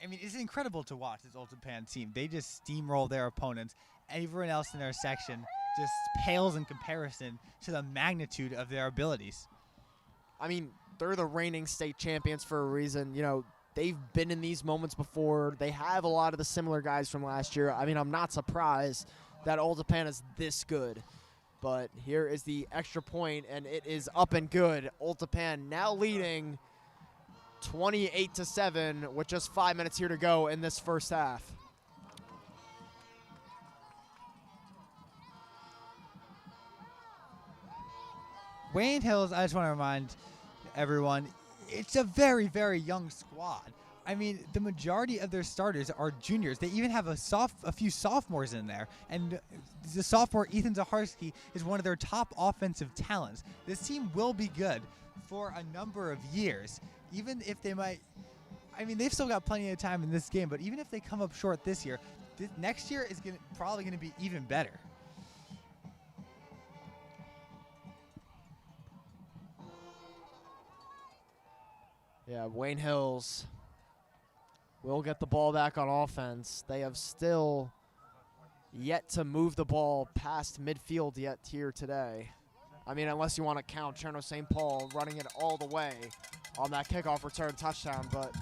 I mean, it's incredible to watch this Ultapan team. They just steamroll their opponents. Everyone else in their section just pales in comparison to the magnitude of their abilities. I mean, they're the reigning state champions for a reason. You know, they've been in these moments before. They have a lot of the similar guys from last year. I mean, I'm not surprised that Ultapan is this good. But here is the extra point, and it is up and good. Ultapan now leading 28-7 with just 5 minutes here to go in this first half. Wayne Hills, I just want to remind everyone, it's a very, very young squad. I mean, the majority of their starters are juniors. They even have a few sophomores in there. And the sophomore, Ethan Zacharski, is one of their top offensive talents. This team will be good for a number of years. Even if they might, I mean, they've still got plenty of time in this game, but even if they come up short this year, next year is probably going to be even better. Yeah, Wayne Hills will get the ball back on offense. They have still yet to move the ball past midfield yet here today. I mean, unless you want to count Cherno St. Paul running it all the way on that kickoff return touchdown, but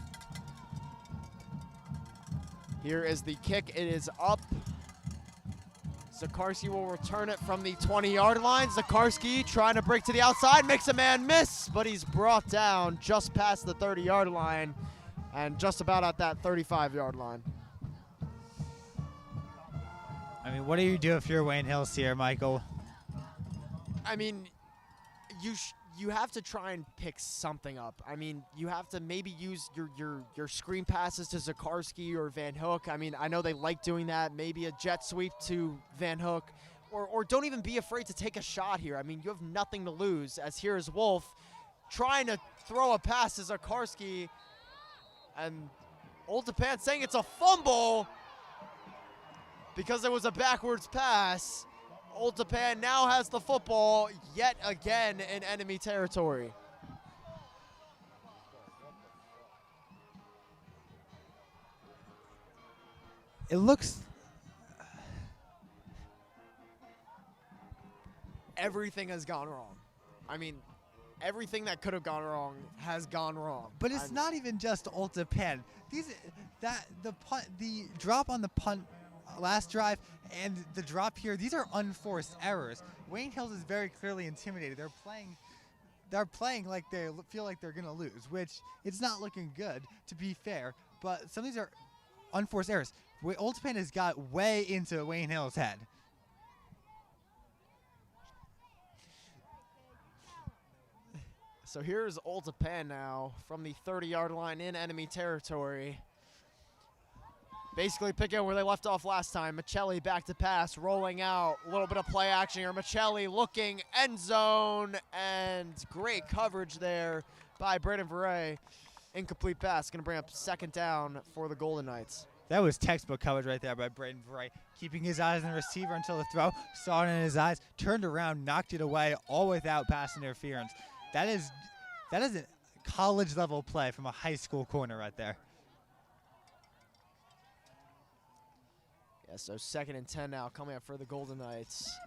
here is the kick. It is up. Zacharski will return it from the 20-yard line. Zacharski trying to break to the outside, makes a man miss, but he's brought down just past the 30-yard line and just about at that 35-yard line. I mean, what do you do if you're Wayne Hills here, Michael? I mean, you have to try and pick something up. I mean, you have to maybe use your screen passes to Zacharski or Van Hook. I mean, I know they like doing that. Maybe a jet sweep to Van Hook. Or don't even be afraid to take a shot here. I mean, you have nothing to lose, as here is Wolf trying to throw a pass to Zacharski. And Old Tappan saying it's a fumble because it was a backwards pass. Old Tappan now has the football yet again in enemy territory. It looks... Everything has gone wrong. I mean, everything that could have gone wrong has gone wrong. But it's not even just Old Tappan. The drop on the punt last drive and the drop here, these are unforced errors. Wayne Hills is very clearly intimidated. They're playing like they feel like they're going to lose, which it's not looking good, to be fair. But some of these are unforced errors. Old Tappan has got way into Wayne Hills' head. So here's Old Tappan now from the 30-yard line in enemy territory. Basically picking up where they left off last time. Michelli back to pass, rolling out. A little bit of play action here. Michelli looking end zone, and great coverage there by Braden Veray. Incomplete pass, going to bring up second down for the Golden Knights. That was textbook coverage right there by Braden Veray, keeping his eyes on the receiver until the throw, saw it in his eyes, turned around, knocked it away, all without pass interference. That is a college-level play from a high school corner right there. Yeah, so 2nd and 10 now coming up for the Golden Knights.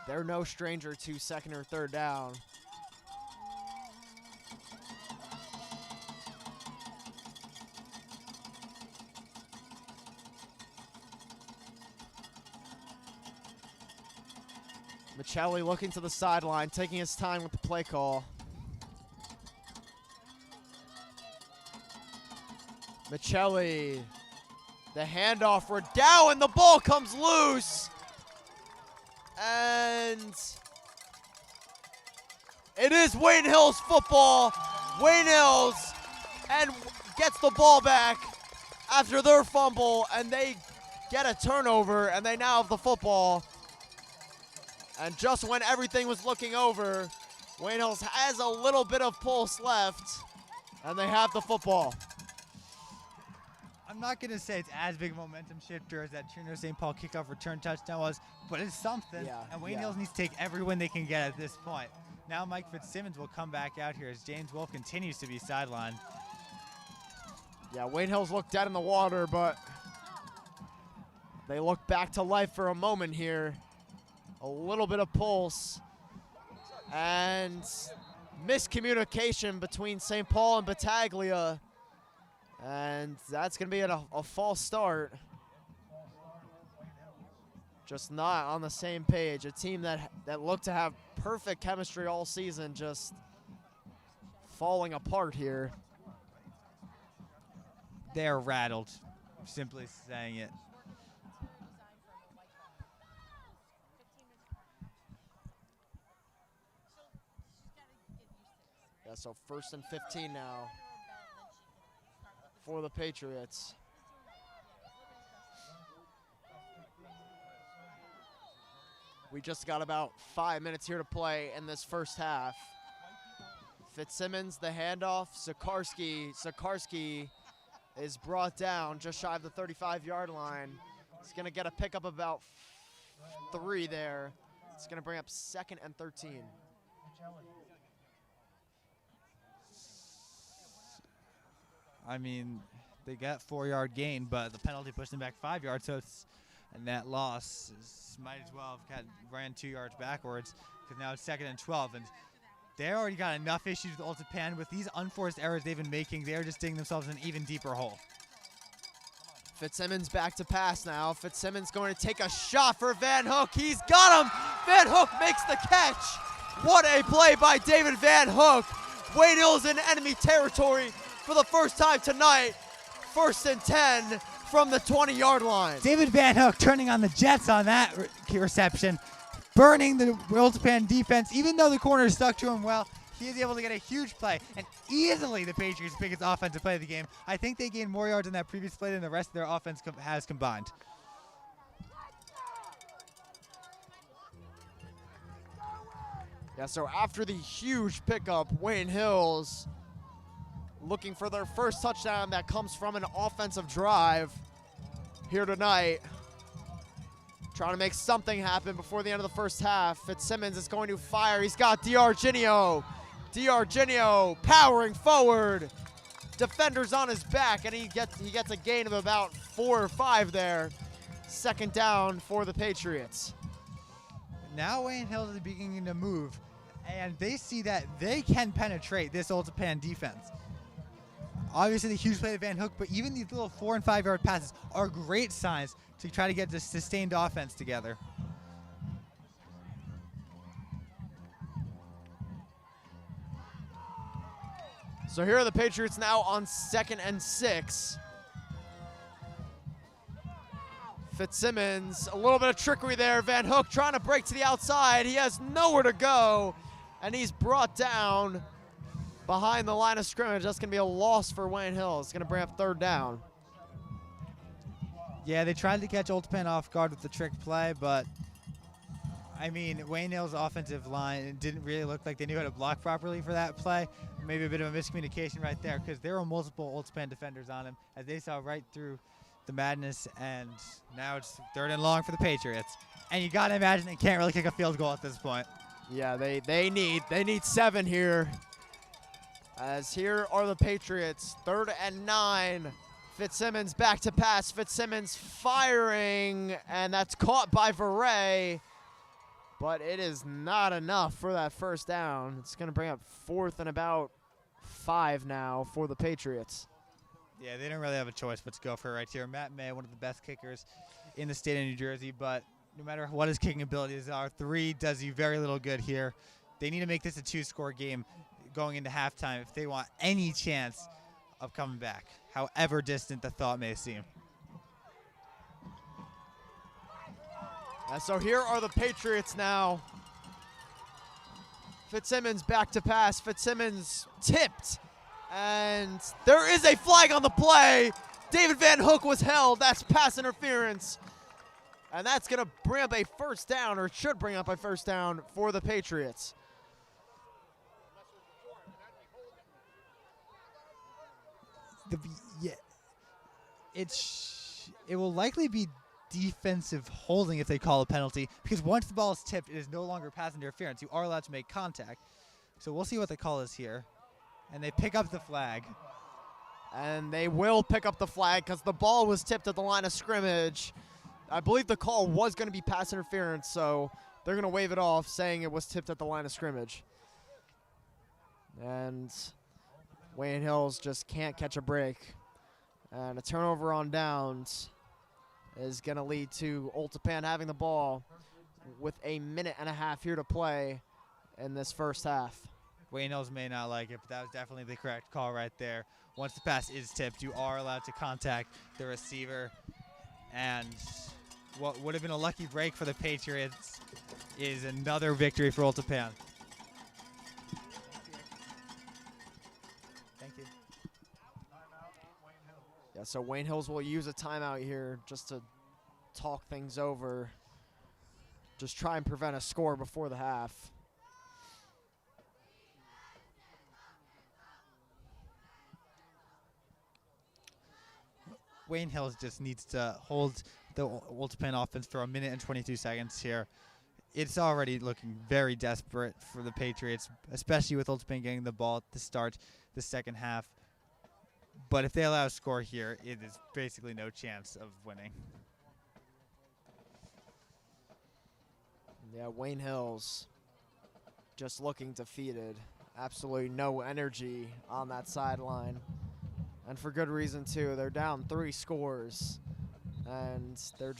They're no stranger to second or third down. Michelli looking to the sideline, taking his time with the play call. Michelli, the handoff, Reddow, and the ball comes loose. And it is Wayne Hills football. Wayne Hills and gets the ball back after their fumble, and they get a turnover, and they now have the football. And just when everything was looking over, Wayne Hills has a little bit of pulse left, and they have the football. I'm not going to say it's as big a momentum shifter as that Cherno St. Paul kickoff return touchdown was, but it's something. Yeah, and Wayne Hills needs to take every win they can get at this point. Now Mike Fitzsimmons will come back out here as James Wolf continues to be sidelined. Yeah, Wayne Hills looked dead in the water, but they look back to life for a moment here. A little bit of pulse and miscommunication between St. Paul and Battaglia. And that's going to be a false start. Just not on the same page. A team that looked to have perfect chemistry all season just falling apart here. They're rattled, simply saying it. So 1st and 15 now for the Patriots. We just got about 5 minutes here to play in this first half. Fitzsimmons, the handoff. Zakarski is brought down just shy of the 35-yard line. He's going to get a pickup about 3 there. It's going to bring up 2nd and 13. I mean, they got 4-yard gain, but the penalty pushed them back 5 yards, so it's a net loss. Might as well have ran 2 yards backwards, because now it's 2nd and 12, and they already got enough issues with Old Tappan. With these unforced errors they've been making, they're just digging themselves in an even deeper hole. Fitzsimmons back to pass now. Fitzsimmons going to take a shot for Van Hook. He's got him. Van Hook makes the catch. What a play by David Van Hook. Wayne Hill's in enemy territory for the first time tonight. 1st and 10 from the 20-yard line. David Van Hook turning on the Jets on that reception, burning the Old Tappan defense. Even though the corner stuck to him well, he is able to get a huge play, and easily the Patriots' biggest offensive play of the game. I think they gained more yards in that previous play than the rest of their offense has combined. Yeah, so after the huge pickup, Wayne Hills looking for their first touchdown that comes from an offensive drive here tonight. Trying to make something happen before the end of the first half. Fitzsimmons is going to fire. He's got D'Argenio. D'Argenio powering forward. Defenders on his back, and he gets a gain of about 4 or 5 there. 2nd down for the Patriots. Now Wayne Hills is beginning to move, and they see that they can penetrate this Old Tappan defense. Obviously the huge play of Van Hook, but even these little 4 and 5 yard passes are great signs to try to get this sustained offense together. So here are the Patriots now on 2nd and 6. Fitzsimmons, a little bit of trickery there. Van Hook trying to break to the outside. He has nowhere to go, and he's brought down behind the line of scrimmage. That's going to be a loss for Wayne Hill. It's going to bring up 3rd down. Yeah, they tried to catch Old Tappan off guard with the trick play, but I mean, Wayne Hill's offensive line didn't really look like they knew how to block properly for that play. Maybe a bit of a miscommunication right there, because there were multiple Old Tappan defenders on him as they saw right through the madness, and now it's 3rd and long for the Patriots. And you got to imagine they can't really kick a field goal at this point. Yeah, they need 7 here. As here are the Patriots, 3rd and 9. Fitzsimmons back to pass. Fitzsimmons firing, and that's caught by Veray. But it is not enough for that 1st down. It's going to bring up 4th and about 5 now for the Patriots. Yeah, they don't really have a choice but to go for it right here. Matt May, one of the best kickers in the state of New Jersey, but no matter what his kicking abilities are, 3 does you very little good here. They need to make this a 2-score game going into halftime if they want any chance of coming back, however distant the thought may seem. So here are the Patriots now. Fitzsimmons back to pass. Fitzsimmons tipped, and there is a flag on the play. David Van Hook was held. That's pass interference, and that's going to bring up a 1st down, or should bring up a 1st down for the Patriots. It will likely be defensive holding if they call a penalty, because once the ball is tipped, it is no longer pass interference. You are allowed to make contact. So we'll see what the call is here. And they pick up the flag. And they will pick up the flag because the ball was tipped at the line of scrimmage. I believe the call was going to be pass interference, so they're going to wave it off, saying it was tipped at the line of scrimmage. And Wayne Hills just can't catch a break. And a turnover on downs is going to lead to Old Tappan having the ball with 1.5 minutes here to play in this first half. Wayne Hills may not like it, but that was definitely the correct call right there. Once the pass is tipped, you are allowed to contact the receiver. And what would have been a lucky break for the Patriots is another victory for Old Tappan. Yeah, so Wayne Hills will use a timeout here just to talk things over. Just try and prevent a score before the half. Wayne Hills just needs to hold the Old Tappan offense for 1 minute and 22 seconds here. It's already looking very desperate for the Patriots, especially with Old Tappan getting the ball to start the second half. But if they allow a score here, it is basically no chance of winning. Yeah, Wayne Hills just looking defeated. Absolutely no energy on that sideline. And for good reason, too. They're down 3 scores. And they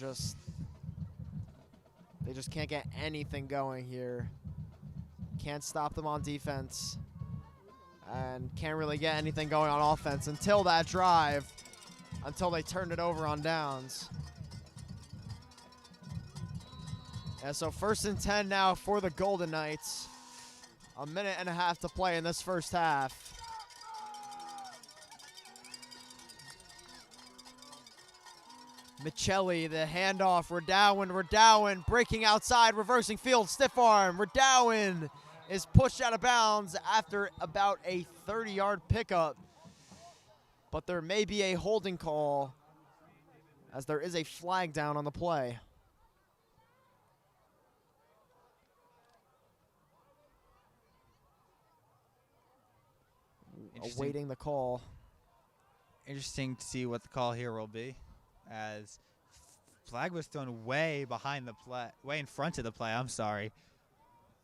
just can't get anything going here. Can't stop them on defense. And can't really get anything going on offense until that drive, until they turned it over on downs. Yeah, so 1st and 10 now for the Golden Knights. 1.5 minutes to play in this first half. Michelli, the handoff, Redowan breaking outside, reversing field, stiff arm. Redowan is pushed out of bounds after about a 30-yard pickup. But there may be a holding call as there is a flag down on the play. Awaiting the call. Interesting to see what the call here will be, as flag was thrown way behind the play, way in front of the play. I'm sorry.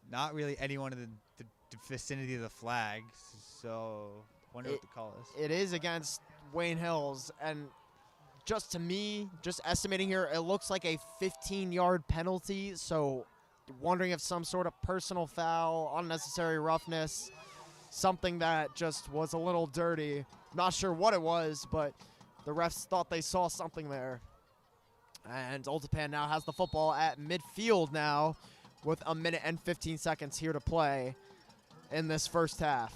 Not really anyone in the vicinity of the flag, so I wonder what the call is. It is against Wayne Hills, and just to me, just estimating here, it looks like a 15-yard penalty, so wondering if some sort of personal foul, unnecessary roughness, something that just was a little dirty. Not sure what it was, but the refs thought they saw something there. And Old Tappan now has the football at midfield now with 1 minute and 15 seconds here to play in this first half.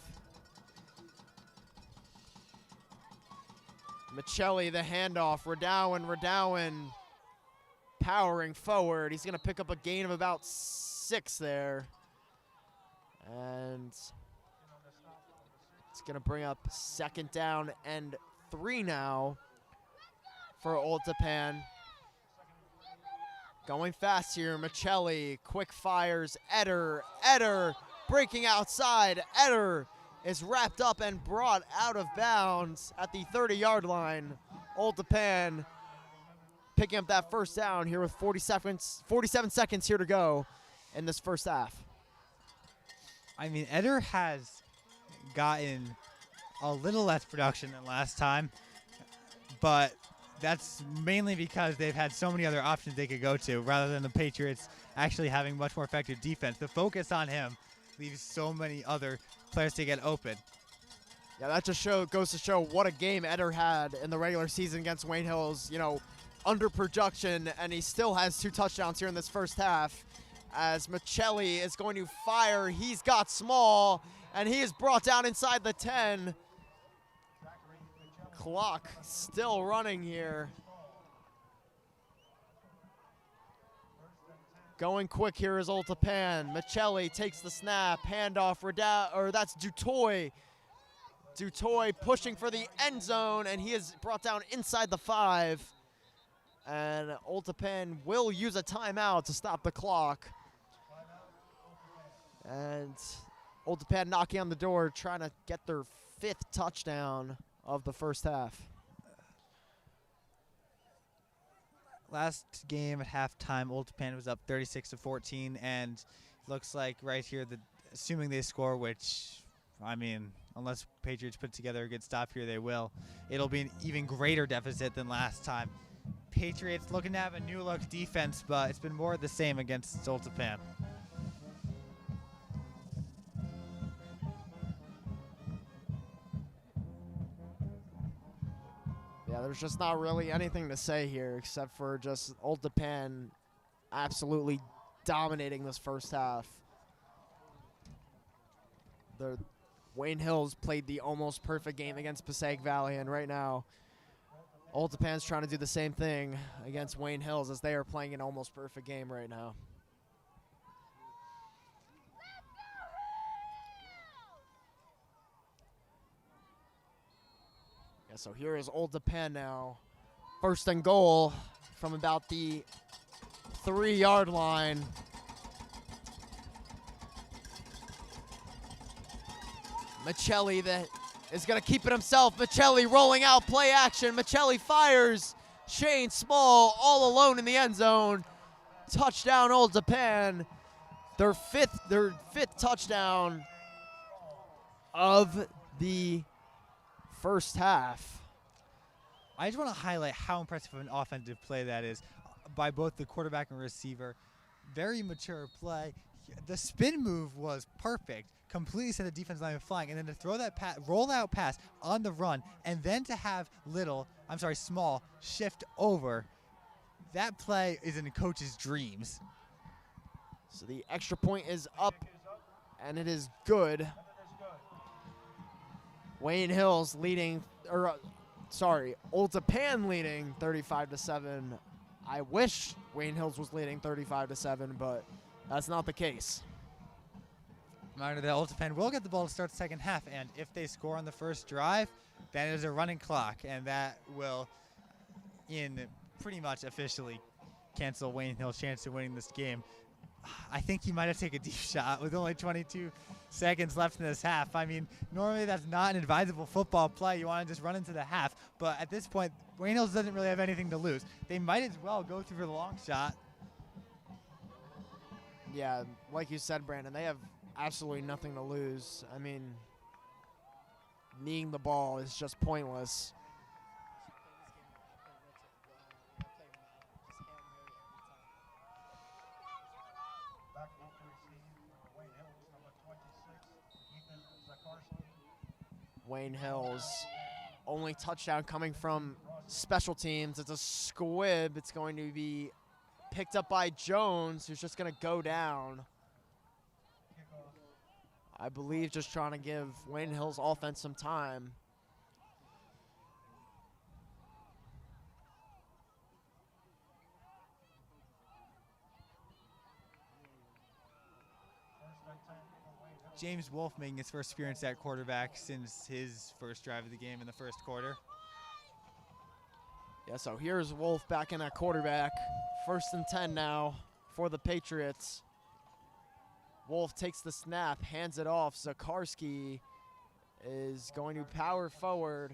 Michelli, the handoff, Redowan powering forward. He's going to pick up a gain of about 6 there. And it's going to bring up 2nd down and 3 now for Old Tappan. Going fast here, Michelli, quick fires, Eder breaking outside. Eder is wrapped up and brought out of bounds at the 30-yard line. Old Tappan picking up that first down here with 47 seconds here to go in this first half. I mean, Eder has gotten a little less production than last time, but that's mainly because they've had so many other options they could go to rather than the Patriots actually having much more effective defense. The focus on him leaves so many other players to get open. Yeah, that just goes to show what a game Eder had in the regular season against Wayne Hills. You know, under production, and he still has 2 touchdowns here in this first half. As Michelli is going to fire, he's got small, and he is brought down inside the 10. Clock still running here. Going quick here is Old Tappan. Michelli takes the snap, handoff, that's Dutoy. Dutoy pushing for the end zone, and he is brought down inside the 5. And Old Tappan will use a timeout to stop the clock. And Old Tappan knocking on the door, trying to get their 5th touchdown of the first half. Last game at halftime, Old Tappan was up 36-14, and looks like right here, assuming they score, which, I mean, unless Patriots put together a good stop here, they will. It'll be an even greater deficit than last time. Patriots looking to have a new look defense, but it's been more of the same against Old Tappan. Yeah, there's just not really anything to say here except for just Old Tappan absolutely dominating this first half. The Wayne Hills played the almost perfect game against Passaic Valley, and right now Old Tappan's trying to do the same thing against Wayne Hills as they are playing an almost perfect game right now. Yeah, so here is Old Tappan now. 1st and goal from about the 3-yard line. Michelli that is going to keep it himself. Michelli rolling out, play action. Michelli fires. Shane Small all alone in the end zone. Touchdown, Old Tappan. Their fifth touchdown of the first half. I just want to highlight how impressive of an offensive play that is by both the quarterback and receiver. Very mature play. The spin move was perfect. Completely set the defense line flying, and then to throw that roll-out pass on the run, and then to have Small shift over. That play is in the coach's dreams. So the extra point is up, and it is good. Wayne Hills leading, Old Tappan leading 35-7. I wish Wayne Hills was leading 35-7, but that's not the case. Reminder that Old Tappan will get the ball to start the second half, and if they score on the first drive, then it is a running clock, and that will pretty much officially cancel Wayne Hill's chance of winning this game. I think he might have taken a deep shot with only 22 seconds left in this half. I mean, normally that's not an advisable football play. You want to just run into the half, but at this point, Wayne Hills doesn't really have anything to lose. They might as well go through for the long shot. Yeah, like you said, Brandon, they have absolutely nothing to lose. I mean, kneeing the ball is just pointless. Wayne Hills, only touchdown coming from special teams. It's a squib. It's going to be picked up by Jones, who's just going to go down. I believe just trying to give Wayne Hills offense some time. James Wolf making his first appearance at quarterback since his first drive of the game in the first quarter. Yeah, so here's Wolf back in at quarterback. 1st and 10 now for the Patriots. Wolf takes the snap, hands it off. Zakarski is going to power forward.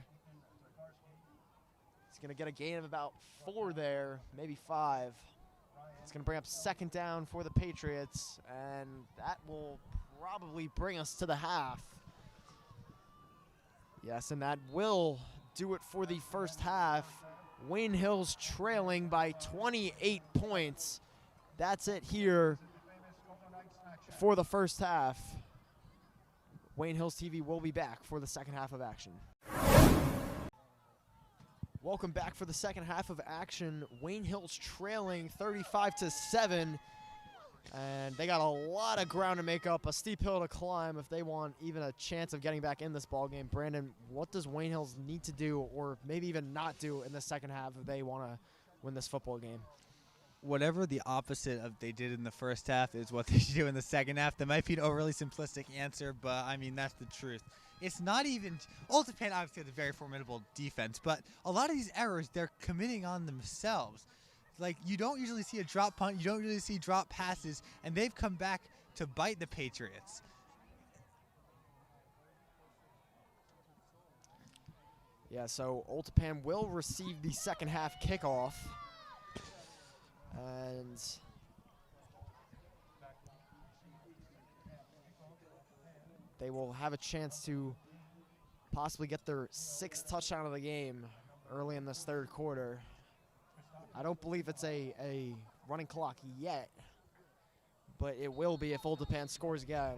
He's going to get a gain of about 4 there, maybe 5. It's going to bring up 2nd down for the Patriots, and that will probably bring us to the half. Yes, and that will do it for the first half. Wayne Hills trailing by 28 points. That's it here for the first half. Wayne Hills TV will be back for the second half of action. Welcome back for the second half of action. Wayne Hills trailing 35-7. And they got a lot of ground to make up, a steep hill to climb if they want even a chance of getting back in this ball game. Brandon, what does Wayne Hills need to do, or maybe even not do, in the second half if they want to win this football game? Whatever the opposite of they did in the first half is what they should do in the second half. That might be an overly simplistic answer, but I mean, that's the truth. It's not even Old Tappan obviously has a very formidable defense, but a lot of these errors they're committing on themselves. Like, you don't usually see a drop punt, you don't usually see drop passes, and they've come back to bite the Patriots. Yeah, so Old Tappan will receive the second half kickoff. And they will have a chance to possibly get their 6th touchdown of the game early in this third quarter. I don't believe it's a running clock yet, but it will be if Old Tappan scores again.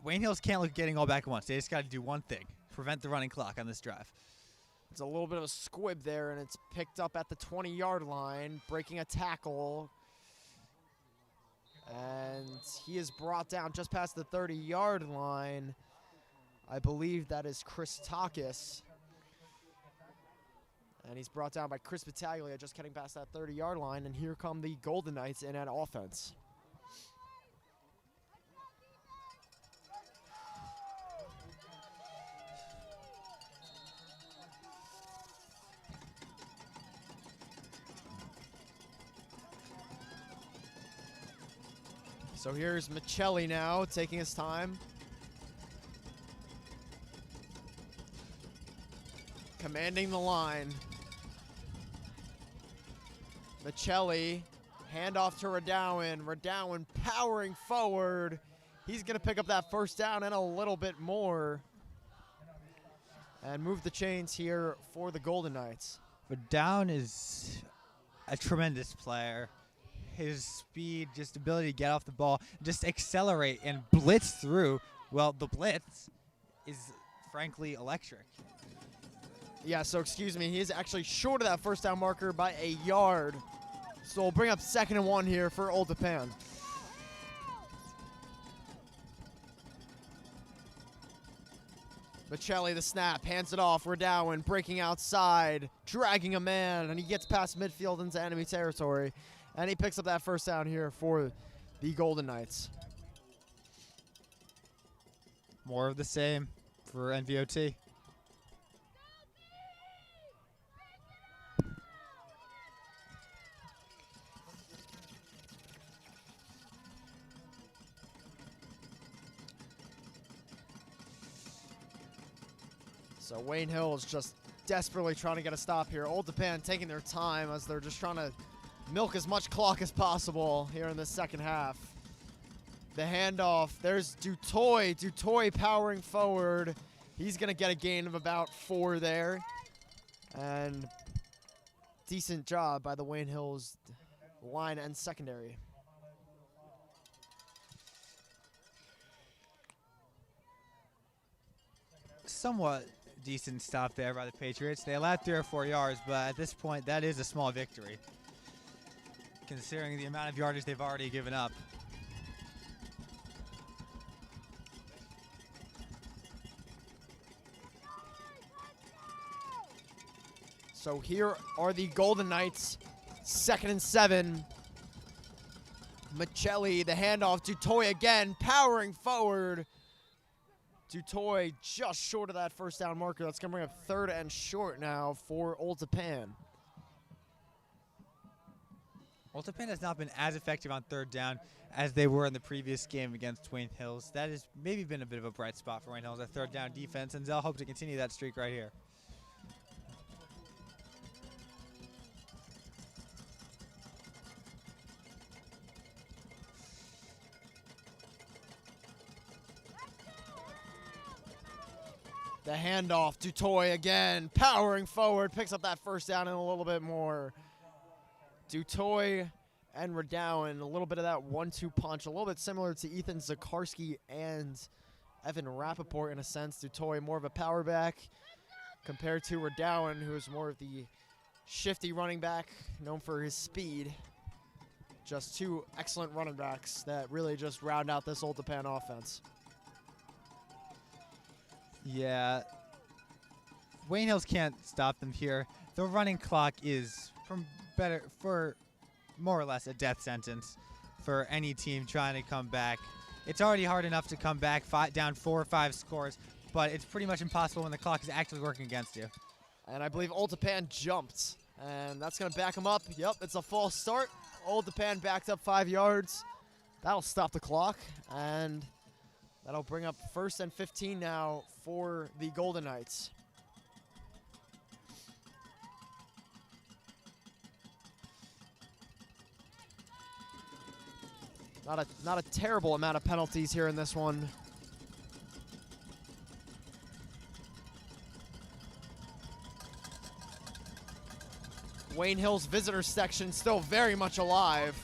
Wayne Hills can't look getting all back at once. They just got to do one thing, prevent the running clock on this drive. It's a little bit of a squib there, and it's picked up at the 20-yard line, breaking a tackle. And he is brought down just past the 30-yard line. I believe that is Chris Takis. And he's brought down by Chris Battaglia just getting past that 30-yard line. And here come the Golden Knights in at offense. So here's Michelli now taking his time. Commanding the line. Michelli, handoff to Radowan. Radowan powering forward. He's going to pick up that first down and a little bit more. And move the chains here for the Golden Knights. Radowan is a tremendous player. His speed, just ability to get off the ball, just accelerate and blitz through. Well, the blitz is frankly electric. Yeah, so excuse me, he is actually short of that first down marker by a yard. So we'll bring up 2nd and 1 here for Old Tappan. Michelli the snap, hands it off. Radowan breaking outside, dragging a man, and he gets past midfield into enemy territory. And he picks up that first down here for the Golden Knights. More of the same for NVOT. So Wayne Hill is just desperately trying to get a stop here. Old Tappan taking their time as they're just trying to milk as much clock as possible here in the second half. The handoff, there's Dutoy. Dutoy powering forward. He's going to get a gain of about 4 there. And decent job by the Wayne Hills line and secondary. Somewhat decent stop there by the Patriots. They allowed 3 or 4 yards, but at this point, that is a small victory, considering the amount of yardage they've already given up. So here are the Golden Knights, 2nd and 7. Michelli, the handoff, Dutoy again, powering forward. Dutoy just short of that first down marker. That's going to bring up 3rd and short now for Old Tappan. Well, Tappan has not been as effective on 3rd down as they were in the previous game against Wayne Hills. That has maybe been a bit of a bright spot for Wayne Hills, that 3rd down defense, and they'll hope to continue that streak right here. The handoff, Dutoy again, powering forward, picks up that first down and a little bit more. Dutoy and Radowan, a little bit of that 1-2 punch, a little bit similar to Ethan Zakarski and Evan Rappaport in a sense. Dutoy more of a power back compared to Radowan, who is more of the shifty running back, known for his speed. Just 2 excellent running backs that really just round out this Old Tappan offense. Yeah, Wayne Hills can't stop them here. The running clock is for more or less a death sentence for any team trying to come back. It's already hard enough to come back down 4 or 5 scores, but it's pretty much impossible when the clock is actually working against you. And I believe Old Tappan jumped, and that's going to back him up. Yep, it's a false start. Old Tappan backed up 5 yards. That'll stop the clock, and that'll bring up 1st and 15 now for the Golden Knights. Not a terrible amount of penalties here in this one. Wayne Hills visitor section still very much alive.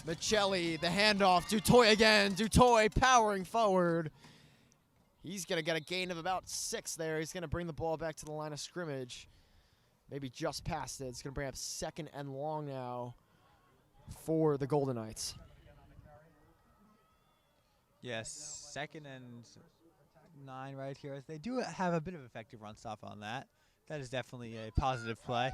Michelli, the handoff, Dutoy again. Dutoy powering forward. He's going to get a gain of about 6 there. He's going to bring the ball back to the line of scrimmage. Maybe just past it. It's going to bring up 2nd and long now for the Golden Knights. Yes, 2nd and 9 right here. They do have a bit of effective run stop on that. That is definitely a positive play.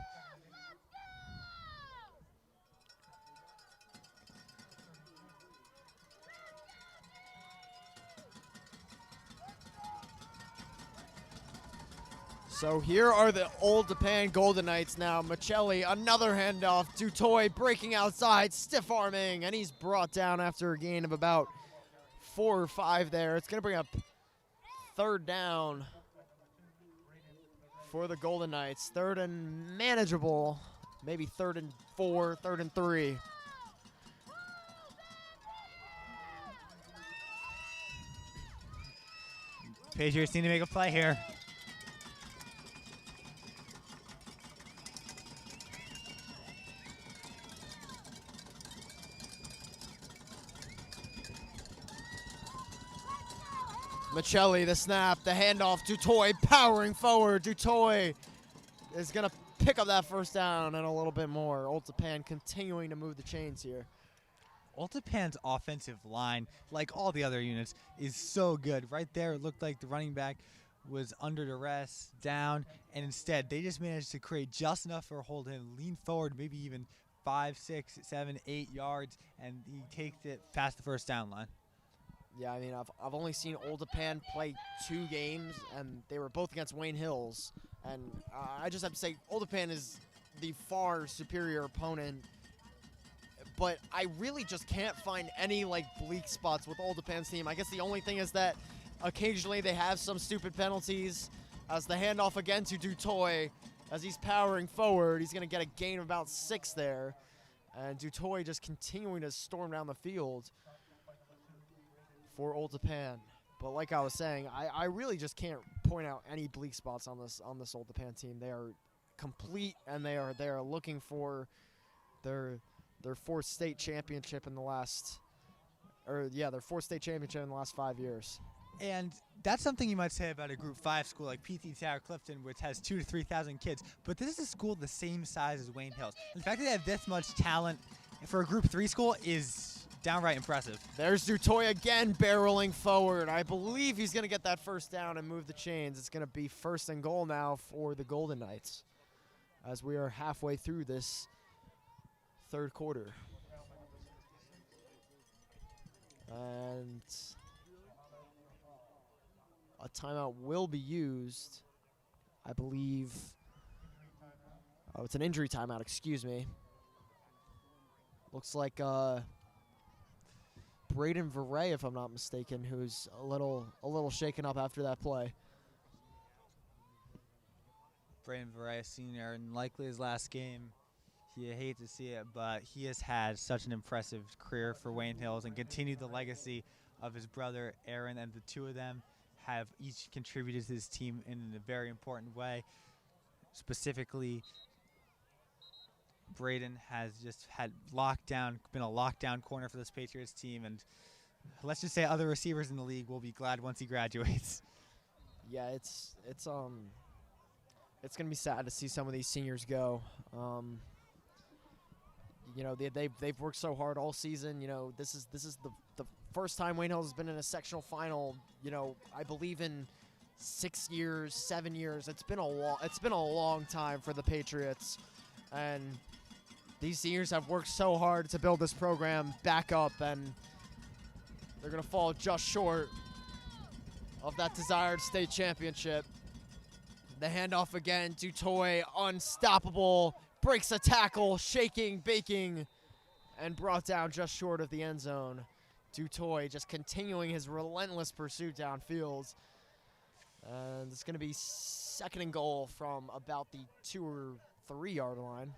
So here are the Old Tappan Golden Knights now. Michelli, another handoff. Dutoy breaking outside, stiff arming, and he's brought down after a gain of about 4 or 5 there. It's going to bring up third down for the Golden Knights. Third and manageable, maybe 3rd and 4, 3rd and 3. Patriots need to make a play here. Michelli, the snap, the handoff, Dutoy powering forward. Dutoy is going to pick up that first down and a little bit more. Old Tappan continuing to move the chains here. Old Tappan's offensive line, like all the other units, is so good. Right there, it looked like the running back was under duress, down, and instead they just managed to create just enough for Holden, lean forward maybe even 5, 6, 7, 8 yards, and he takes it past the first down line. Yeah, I mean, I've only seen Old Tappan play 2 games, and they were both against Wayne Hills. And I just have to say, Old Tappan is the far superior opponent. But I really just can't find any, like, bleak spots with Old Tappan's team. I guess the only thing is that occasionally they have some stupid penalties. As the handoff again to Dutoy, as he's powering forward, he's going to get a gain of about 6 there. And Dutoy just continuing to storm down the field for Old Tappan. But like I was saying, I really just can't point out any bleak spots on this Old Tappan team. They are complete, and they are looking for their 4th state championship in the last, their 4th state championship in the last 5 years. And that's something you might say about a Group 5 school like PT Tower Clifton, which has 2,000 to 3,000 kids. But this is a school the same size as Wayne Hills. And the fact that they have this much talent for a Group 3 school is downright impressive. There's Dutoy again barreling forward. I believe he's going to get that first down and move the chains. It's going to be 1st and goal now for the Golden Knights as we are halfway through this 3rd quarter. And a timeout will be used, I believe. Oh, it's an injury timeout, excuse me. Looks like Braden Veray, if I'm not mistaken, who's a little shaken up after that play. Braden Veray, senior, and likely his last game. You hate to see it, but he has had such an impressive career for Wayne Hills and continued the legacy of his brother Aaron, and the two of them have each contributed to his team in a very important way. Specifically, Braden has just been a lockdown corner for this Patriots team, and let's just say other receivers in the league will be glad once he graduates. Yeah, it's gonna be sad to see some of these seniors go. You know, they've worked so hard all season. You know, this is the first time Wayne Hills has been in a sectional final. You know, I believe in 6 years, 7 years. It's been a long time for the Patriots, and these seniors have worked so hard to build this program back up, and they're gonna fall just short of that desired state championship. The handoff again, Dutoy, unstoppable, breaks a tackle, shaking, baking, and brought down just short of the end zone. Dutoy just continuing his relentless pursuit downfield. And it's going to be 2nd and goal from about the 2 or 3 yard line.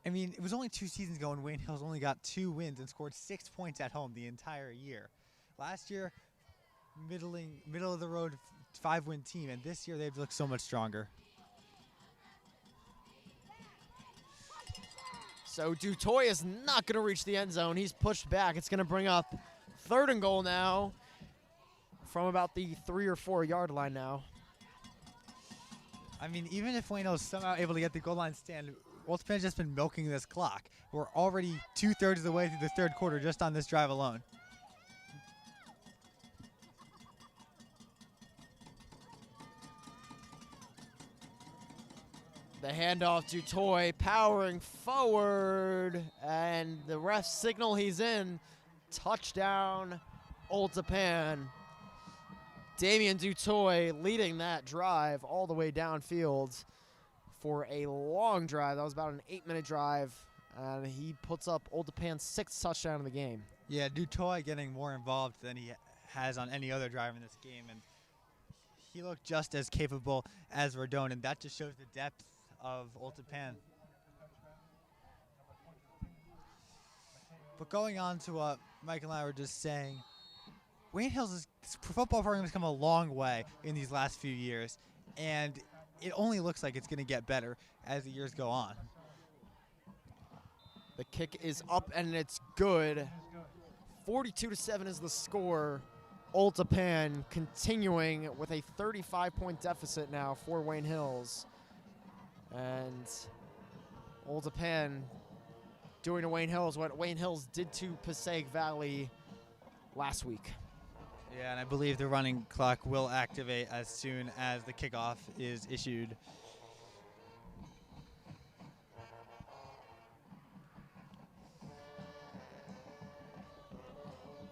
I mean, it was only 2 seasons ago when Wayne Hills only got 2 wins and scored 6 points at home the entire year. Last year, middle of the road 5-win team, and this year they've looked so much stronger. So Dutoy is not going to reach the end zone. He's pushed back. It's going to bring up 3rd and goal now from about the 3 or 4 yard line now. I mean, even if Wayne Hills somehow able to get the goal line stand, Old Tappan has just been milking this clock. We're already 2/3 of the way through the 3rd quarter just on this drive alone. The handoff to Toy, powering forward, and the refs signal he's in. Touchdown, Old Tappan. Damian Dutoy leading that drive all the way downfield for a long drive. That was about an 8-minute drive, and he puts up Old Tappan's 6th touchdown of the game. Yeah, Dutoy getting more involved than he has on any other drive in this game, and he looked just as capable as Rodon, and that just shows the depth of Old Tappan. But going on to what Mike and I were just saying, Wayne Hills' football program has come a long way in these last few years, and it only looks like it's going to get better as the years go on. The kick is up and it's good. 42-7 is the score. Old Tappan continuing with a 35-point deficit now for Wayne Hills. And Old Tappan doing to Wayne Hills what Wayne Hills did to Passaic Valley last week. Yeah, and I believe the running clock will activate as soon as the kickoff is issued.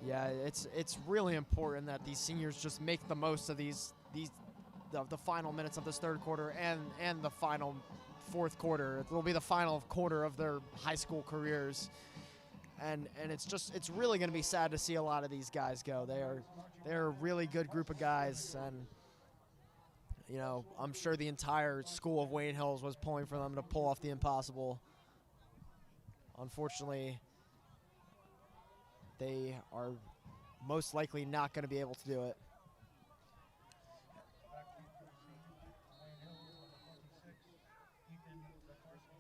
Yeah, it's really important that these seniors just make the most of the final minutes of this third quarter and the final fourth quarter. It will be the final quarter of their high school careers. And it's really going to be sad to see a lot of these guys go. They're a really good group of guys, and you know, I'm sure the entire school of Wayne Hills was pulling for them to pull off the impossible. Unfortunately, they are most likely not going to be able to do it.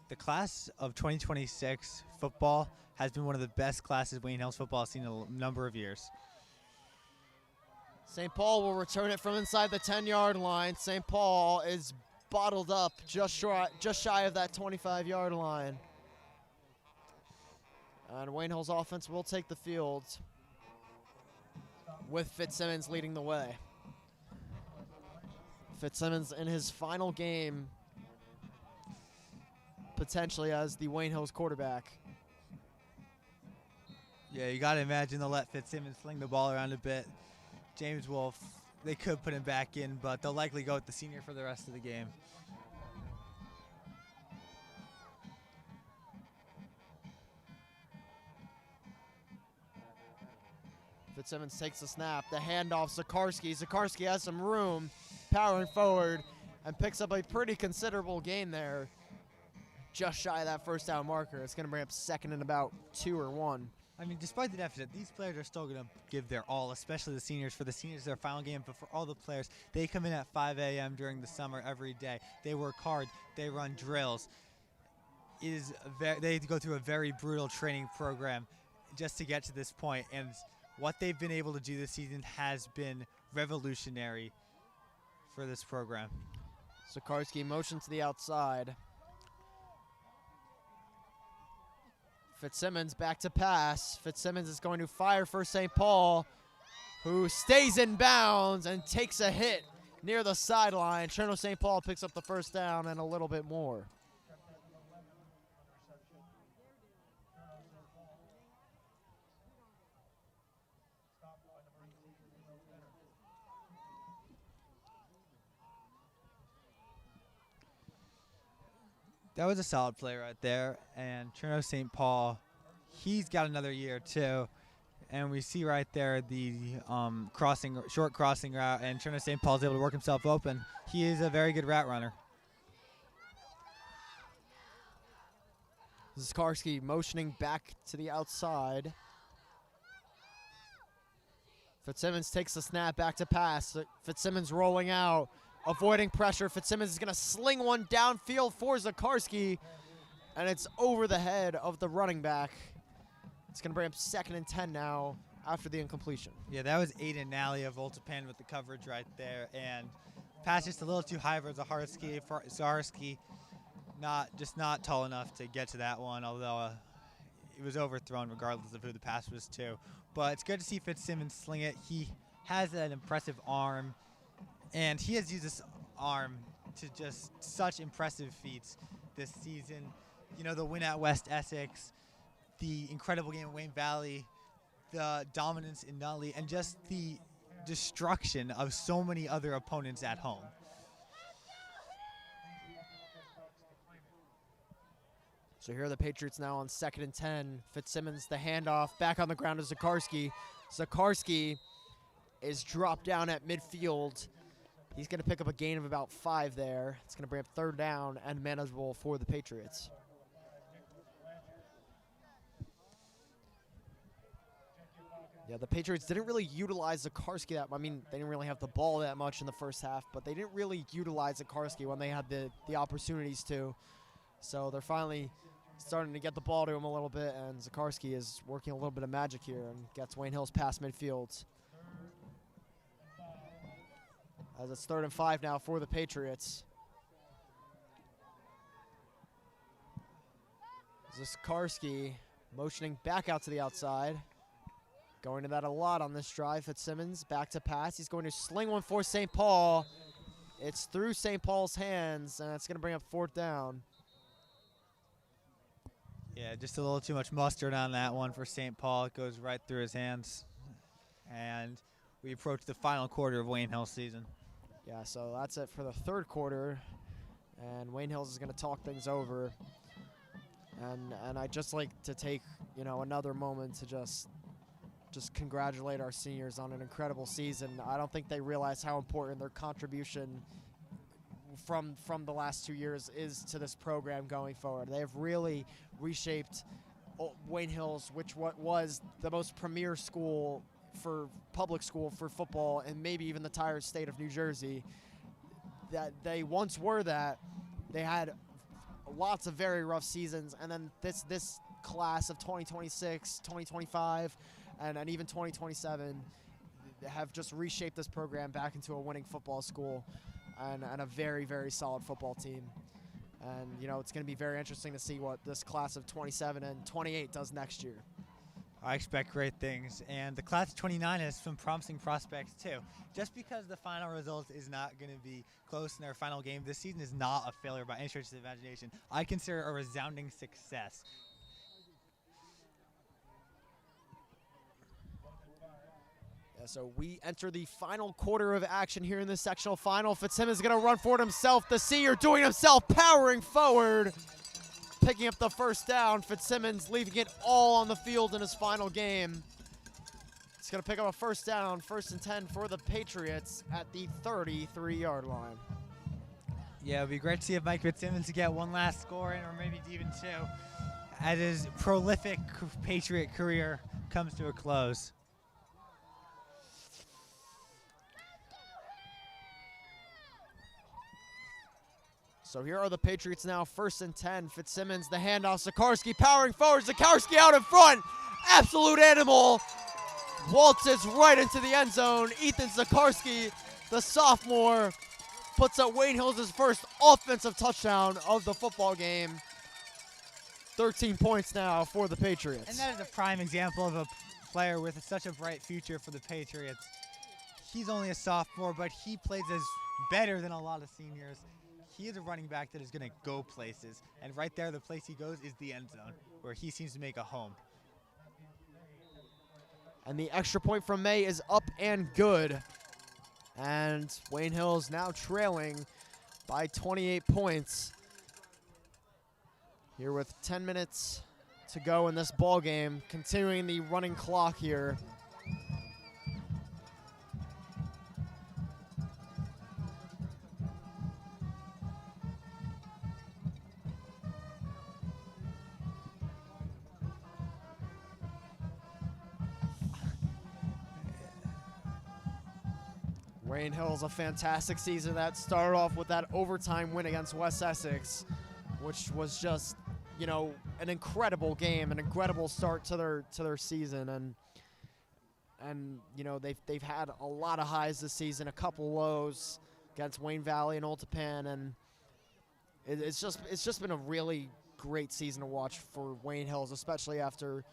The class of 2026 football has been one of the best classes Wayne Hills football has seen in a number of years. St. Paul will return it from inside the 10-yard line. St. Paul is bottled up just shy of that 25-yard line. And Wayne Hills offense will take the field with Fitzsimmons leading the way. Fitzsimmons in his final game, potentially as the Wayne Hills quarterback. Yeah, you got to imagine they'll let Fitzsimmons sling the ball around a bit. James Wolf, they could put him back in, but they'll likely go with the senior for the rest of the game. Fitzsimmons takes the snap. The handoff, Zakarski. Zakarski has some room, powering forward, and picks up a pretty considerable gain there. Just shy of that first down marker. It's going to bring up second and about 2 or 1. I mean, despite the deficit, these players are still going to give their all, especially the seniors. For the seniors, their final game, but for all the players, they come in at 5 a.m. during the summer every day. They work hard. They run drills. They go through a very brutal training program just to get to this point, and what they've been able to do this season has been revolutionary for this program. Zakarski motion to the outside. Fitzsimmons back to pass. Fitzsimmons is going to fire for St. Paul, who stays in bounds and takes a hit near the sideline. Cherno St. Paul picks up the first down and a little bit more. That was a solid play right there, and Cherno St. Paul, he's got another year too, and we see right there the short crossing route, and Cherno St. Paul's able to work himself open. He is a very good route runner. Zakarski motioning back to the outside. Fitzsimmons takes the snap, back to pass. Fitzsimmons rolling out, avoiding pressure. Fitzsimmons is going to sling one downfield for Zakarski, and it's over the head of the running back. It's going to bring up second and 10 now after the incompletion. Yeah, that was Aiden Nally of Old Tappan with the coverage right there, and pass just a little too high for Zakarski. Not tall enough to get to that one, although it was overthrown regardless of who the pass was to. But it's good to see Fitzsimmons sling it. He has an impressive arm, and he has used this arm to just such impressive feats this season. You know, the win at West Essex, the incredible game at Wayne Valley, the dominance in Nutley, and just the destruction of so many other opponents at home. So here are the Patriots now on 2nd and 10. Fitzsimmons, the handoff, back on the ground to Zakarski. Zakarski is dropped down at midfield. He's going to pick up a gain of about 5 there. It's going to bring up 3rd down and manageable for the Patriots. Yeah, the Patriots didn't really utilize Zakarski that. I mean, they didn't really have the ball that much in the first half, but they didn't really utilize Zakarski when they had the opportunities to. So they're finally starting to get the ball to him a little bit, and Zakarski is working a little bit of magic here and gets Wayne Hills past midfield. As it's 3rd and 5 now for the Patriots. Zakarski motioning back out to the outside. Going to that a lot on this drive. Fitzsimmons back to pass. He's going to sling one for St. Paul. It's through St. Paul's hands, and it's going to bring up 4th down. Yeah, just a little too much mustard on that one for St. Paul. It goes right through his hands. And we approach the final quarter of Wayne Hills' season. Yeah, so that's it for the 3rd quarter. And Wayne Hills is going to talk things over. And I'd just like to take, you know, another moment to just congratulate our seniors on an incredible season. I don't think they realize how important their contribution from the last 2 years is to this program going forward. They have really reshaped Wayne Hills, which was the most premier school for public school for football and maybe even the entire state of New Jersey. That they once were that. They had lots of very rough seasons, and then this class of 2026, 2025, and even 2027 have just reshaped this program back into a winning football school and a very, very solid football team. And, you know, it's going to be very interesting to see what this class of 27 and 28 does next year. I expect great things, and the class of 29 has some promising prospects too. Just because the final result is not going to be close in their final game, this season is not a failure by any stretch of the imagination. I consider it a resounding success. Yeah, so we enter the final quarter of action here in the sectional final. Fitzsimmons is going to run for it himself. The senior doing himself, powering forward. Picking up the 1st down. Fitzsimmons leaving it all on the field in his final game. He's going to pick up a 1st down, 1st and 10 for the Patriots at the 33-yard line. Yeah, it would be great to see if Mike Fitzsimmons to get one last score in, or maybe even 2, as his prolific Patriot career comes to a close. So here are the Patriots now, 1st and 10. Fitzsimmons, the handoff. Zakarski powering forward. Zakarski out in front. Absolute animal. Waltzes right into the end zone. Ethan Zakarski, the sophomore, puts up Wayne Hills' first offensive touchdown of the football game. 13 points now for the Patriots. And that is a prime example of a player with such a bright future for the Patriots. He's only a sophomore, but he plays as better than a lot of seniors. He is a running back that is going to go places. And right there, the place he goes is the end zone, where he seems to make a home. And the extra point from May is up and good. And Wayne Hills now trailing by 28 points. Here with 10 minutes to go in this ball game, continuing the running clock here. Wayne Hills, a fantastic season that started off with that overtime win against West Essex, which was just, you know, an incredible game, an incredible start to their season, and you know they've had a lot of highs this season, a couple lows against Wayne Valley and Old Tappan, and it's just been a really great season to watch for Wayne Hills, especially after,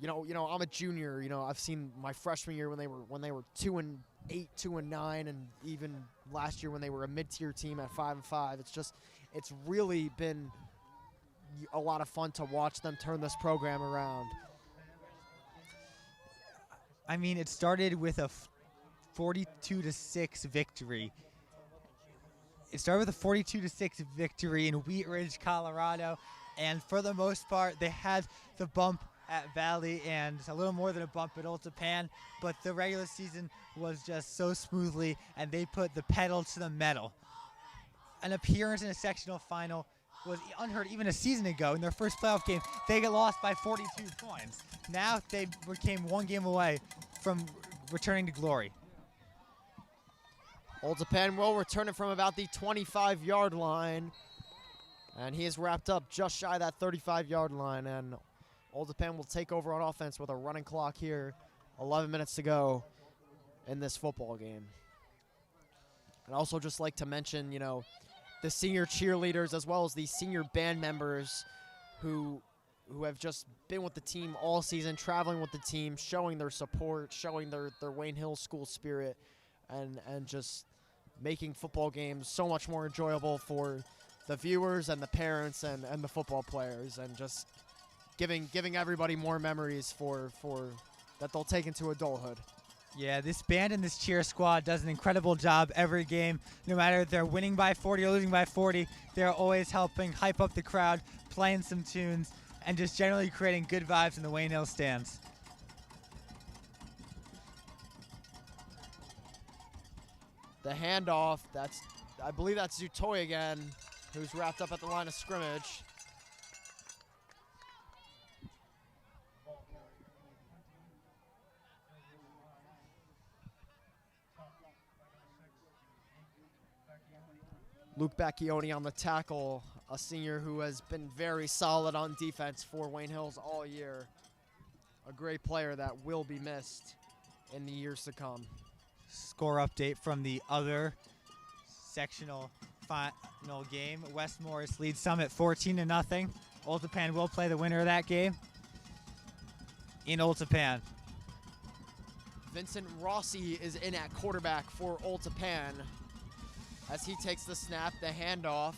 you know I'm a junior. You know, I've seen my freshman year when they were 2-8, 2-9, and even last year when they were a mid-tier team at 5-5. It's really been a lot of fun to watch them turn this program around. I mean, it started with a 42-6 victory. It started with a 42-6 victory in Wheat Ridge, Colorado, and for the most part, they had the bump at Valley and a little more than a bump at Old Tappan, but the regular season was just so smoothly, and they put the pedal to the metal. An appearance in a sectional final was unheard even a season ago. In their first playoff game, they got lost by 42 points. Now they became one game away from returning to glory. Old Tappan will return it from about the 25-yard line, and he is wrapped up just shy of that 35-yard line, and Old Tappan will take over on offense with a running clock here, 11 minutes to go in this football game. I'd also just like to mention, the senior cheerleaders as well as the senior band members who have just been with the team all season, traveling with the team, showing their support, showing their Wayne Hills school spirit, and just making football games so much more enjoyable for the viewers and the parents and the football players, and just giving everybody more memories for that they'll take into adulthood. Yeah, this band and this cheer squad does an incredible job every game. No matter if they're winning by 40 or losing by 40, they're always helping hype up the crowd, playing some tunes, and just generally creating good vibes in the Wayne Hills stands. The handoff, I believe that's Zutoy again, who's wrapped up at the line of scrimmage. Luke Bacchioni on the tackle, a senior who has been very solid on defense for Wayne Hills all year. A great player that will be missed in the years to come. Score update from the other sectional final game. West Morris leads Summit 14-0. Old Tappan will play the winner of that game in Old Tappan. Vincent Rossi is in at quarterback for Old Tappan as he takes the snap, the handoff,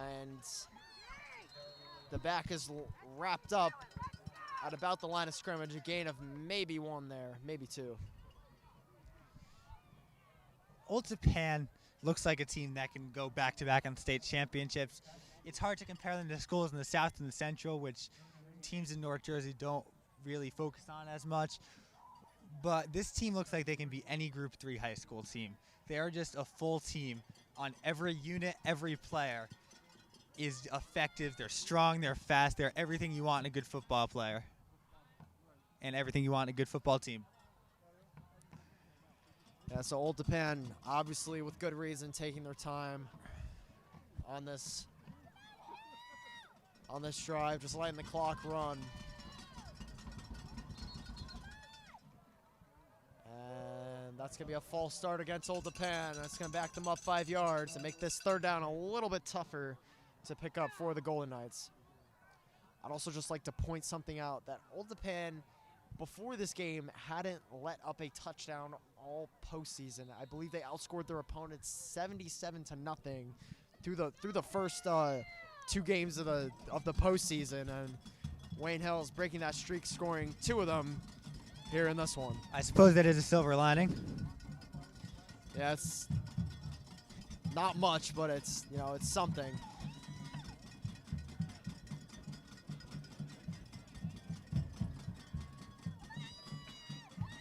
and the back is wrapped up at about the line of scrimmage. A gain of maybe one there, maybe two. Old Tappan looks like a team that can go back-to-back on state championships. It's hard to compare them to schools in the South and the Central, which teams in North Jersey don't really focus on as much. But this team looks like they can be any Group 3 high school team. They are just a full team on every unit, every player is effective. They're strong, they're fast, they're everything you want in a good football player and everything you want in a good football team. Yeah, so Old Tappan, obviously with good reason, taking their time on this drive, just letting the clock run. And that's going to be a false start against Old Tappan. That's going to back them up 5 yards and make this third down a little bit tougher to pick up for the Golden Knights. I'd also just like to point something out that Old Tappan, before this game, hadn't let up a touchdown all postseason. I believe they outscored their opponents 77-0 through the first 2 games of the postseason, and Wayne Hills breaking that streak, scoring 2 of them here in this one. I suppose that is a silver lining. Yeah, it's not much, but it's it's something.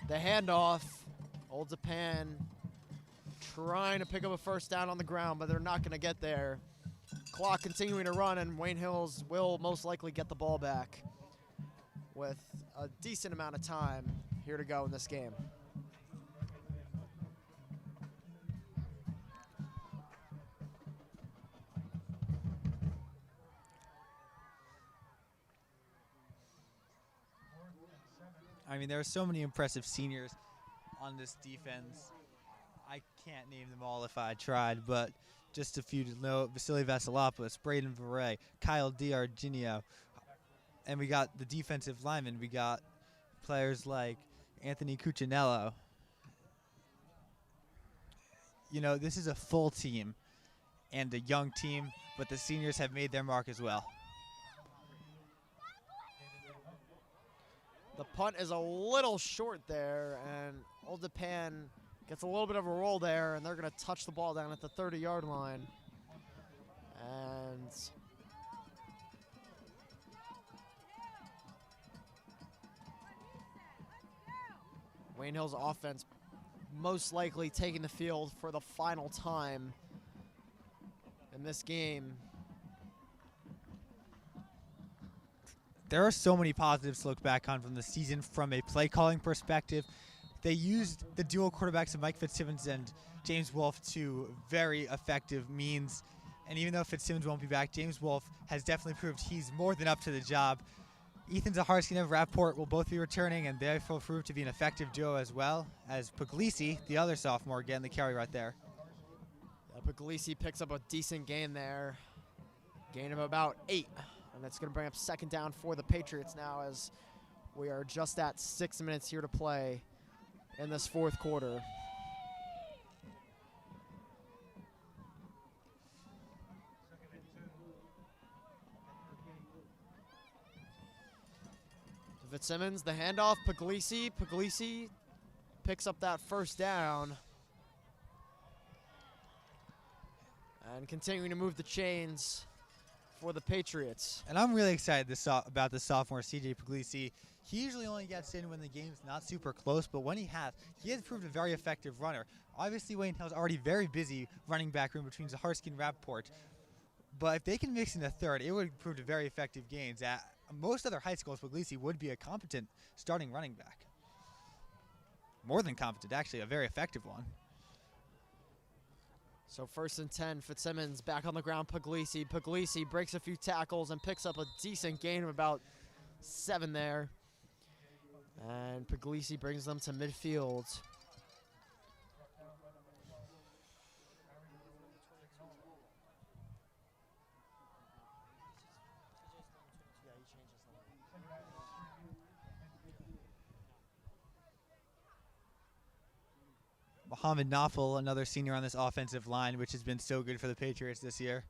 The handoff, Old Tappan trying to pick up a first down on the ground, but they're not going to get there. Clock continuing to run, and Wayne Hills will most likely get the ball back with a decent amount of time here to go in this game. I mean, there are so many impressive seniors on this defense. I can't name them all if I tried, but just a few to note: Vasily Vasilopoulos, Braden Varay, Kyle D'Arginio, and we got the defensive linemen. We got players like Anthony Cuccinello. this is a full team and a young team, but the seniors have made their mark as well. The punt is a little short there, and Old Tappan gets a little bit of a roll there, and they're going to touch the ball down at the 30-yard line. And Wayne Hill's offense most likely taking the field for the final time in this game. There are so many positives to look back on from the season from a play calling perspective. They used the dual quarterbacks of Mike Fitzsimmons and James Wolfe to very effective means. And even though Fitzsimmons won't be back, James Wolfe has definitely proved he's more than up to the job. Ethan Zaharsky and Rapport will both be returning, and they will prove to be an effective duo as well as Puglisi, the other sophomore, getting the carry right there. Puglisi picks up a decent gain there. Gain of about 8. And that's going to bring up second down for the Patriots now, as we are just at 6 minutes here to play in this fourth quarter. Fitzsimmons, the handoff, Puglisi. Puglisi picks up that first down. And continuing to move the chains for the Patriots. And I'm really excited about this sophomore, C.J. Puglisi. He usually only gets in when the game's not super close, but when he has proved a very effective runner. Obviously, Wayne Hill's already very busy running back room between Zaharsky and Rapport. But if they can mix in a third, it would prove a very effective gains. At most other high schools, Puglisi would be a competent starting running back. More than competent, actually, a very effective one. So 1st and 10, Fitzsimmons back on the ground, Puglisi. Puglisi breaks a few tackles and picks up a decent gain of about 7 there. And Puglisi brings them to midfield. Mohamed Nafel, another senior on this offensive line, which has been so good for the Patriots this year.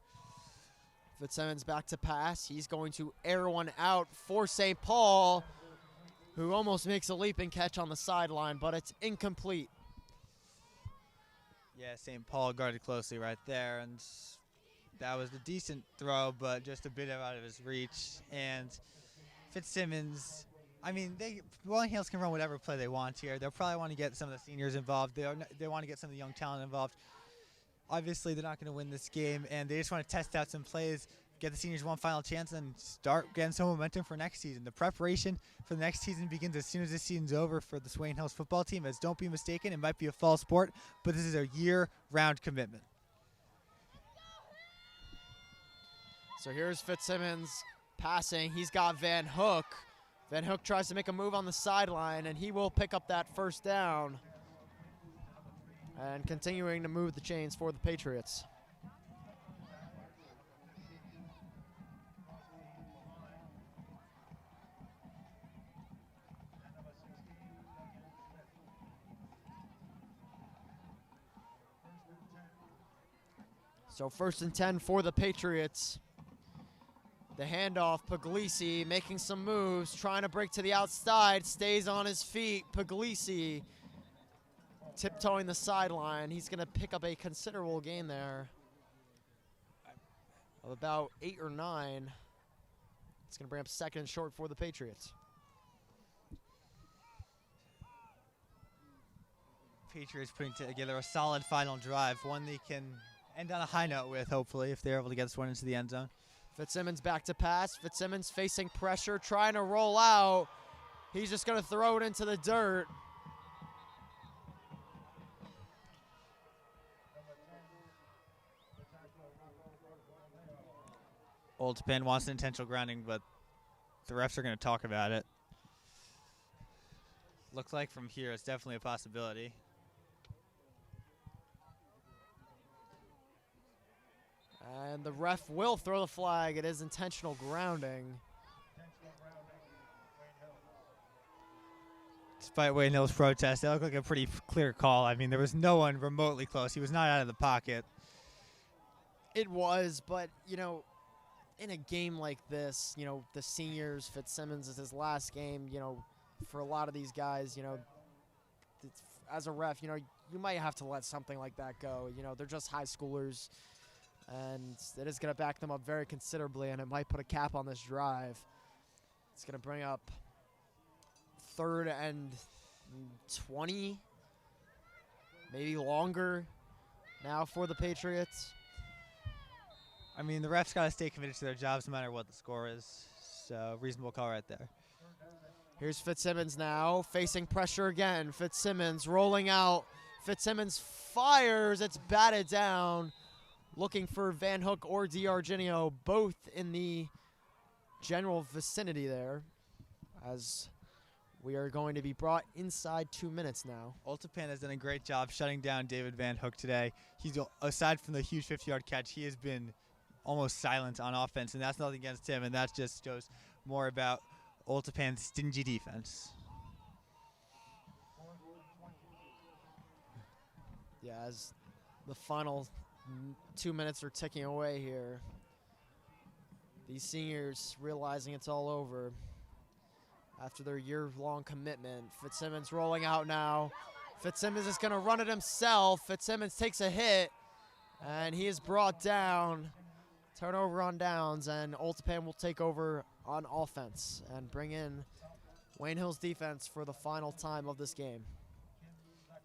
Fitzsimmons back to pass. He's going to air one out for St. Paul, who almost makes a leap and catch on the sideline, but it's incomplete. Yeah, St. Paul guarded closely right there, and that was a decent throw, but just a bit out of his reach. And Fitzsimmons, I mean, Wayne Hills can run whatever play they want here. They'll probably want to get some of the seniors involved. They want to get some of the young talent involved. Obviously, they're not going to win this game, and they just want to test out some plays, get the seniors one final chance, and start getting some momentum for next season. The preparation for the next season begins as soon as this season's over for the Wayne Hills football team, as don't be mistaken, it might be a fall sport, but this is a year-round commitment. So here's Fitzsimmons passing. He's got Van Hook. Van Hook tries to make a move on the sideline, and he will pick up that first down. And continuing to move the chains for the Patriots. So 1st and 10 for the Patriots. The handoff, Puglisi making some moves, trying to break to the outside, stays on his feet. Puglisi tiptoeing the sideline. He's going to pick up a considerable gain there of about 8 or 9. It's going to bring up 2nd and short for the Patriots. Patriots putting together a solid final drive, one they can end on a high note with, hopefully, if they're able to get this one into the end zone. Fitzsimmons back to pass. Fitzsimmons facing pressure, trying to roll out. He's just going to throw it into the dirt. Old Tappan wants an intentional grounding, but the refs are going to talk about it. Looks like from here it's definitely a possibility. And the ref will throw the flag. It is intentional grounding. It's Despite Wayne Hill's protest, that looked like a pretty clear call. I mean, there was no one remotely close. He was not out of the pocket. It was, but, in a game like this, the seniors, Fitzsimmons is his last game, for a lot of these guys, as a ref, you might have to let something like that go. They're just high schoolers, and it is going to back them up very considerably, and it might put a cap on this drive. It's going to bring up 3rd and 20, maybe longer now for the Patriots. I mean, the refs got to stay committed to their jobs no matter what the score is. So, reasonable call right there. Here's Fitzsimmons now, facing pressure again. Fitzsimmons rolling out. Fitzsimmons fires. It's batted down. Looking for Van Hook or DiArgenio, both in the general vicinity there, as we are going to be brought inside 2 minutes now. Ultapan has done a great job shutting down David Van Hook today. He's, aside from the huge 50-yard catch, he has been almost silent on offense, and that's nothing against him, and that just shows more about Ultapan's stingy defense. Yeah, as the final 2 minutes are ticking away here, these seniors realizing it's all over after their year-long commitment. Fitzsimmons rolling out now. Fitzsimmons is going to run it himself. Fitzsimmons takes a hit, and he is brought down. Turnover on downs, and Ultapan will take over on offense and bring in Wayne Hill's defense for the final time of this game.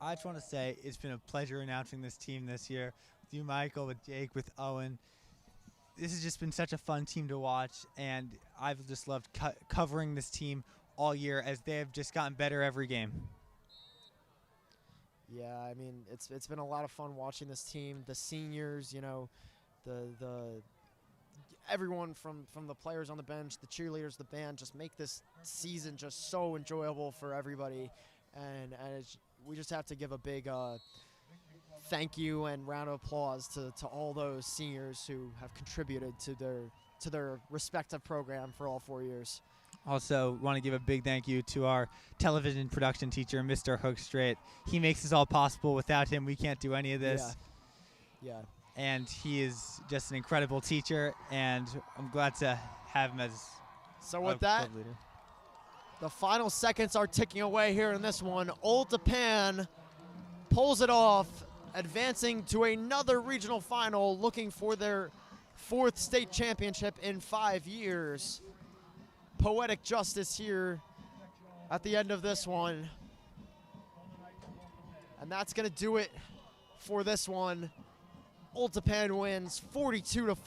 I just want to say it's been a pleasure announcing this team this year. With you, Michael, with Jake, with Owen. This has just been such a fun team to watch, and I've just loved covering this team all year as they have just gotten better every game. Yeah, I mean, it's been a lot of fun watching this team. The seniors, the everyone from the players on the bench, the cheerleaders, the band, just make this season just so enjoyable for everybody. And we just have to give a big thank you and round of applause to all those seniors who have contributed to their respective program for all 4 years. Also, want to give a big thank you to our television production teacher, Mr. Hookstraight. He makes this all possible. Without him, we can't do any of this. Yeah. And he is just an incredible teacher, and I'm glad to have him as so with that, leader. The final seconds are ticking away here in this one. Old Tappan pulls it off, advancing to another regional final, looking for their 4th state championship in 5 years. Poetic justice here at the end of this one. And that's going to do it for this one. Old Tappan wins 42-40.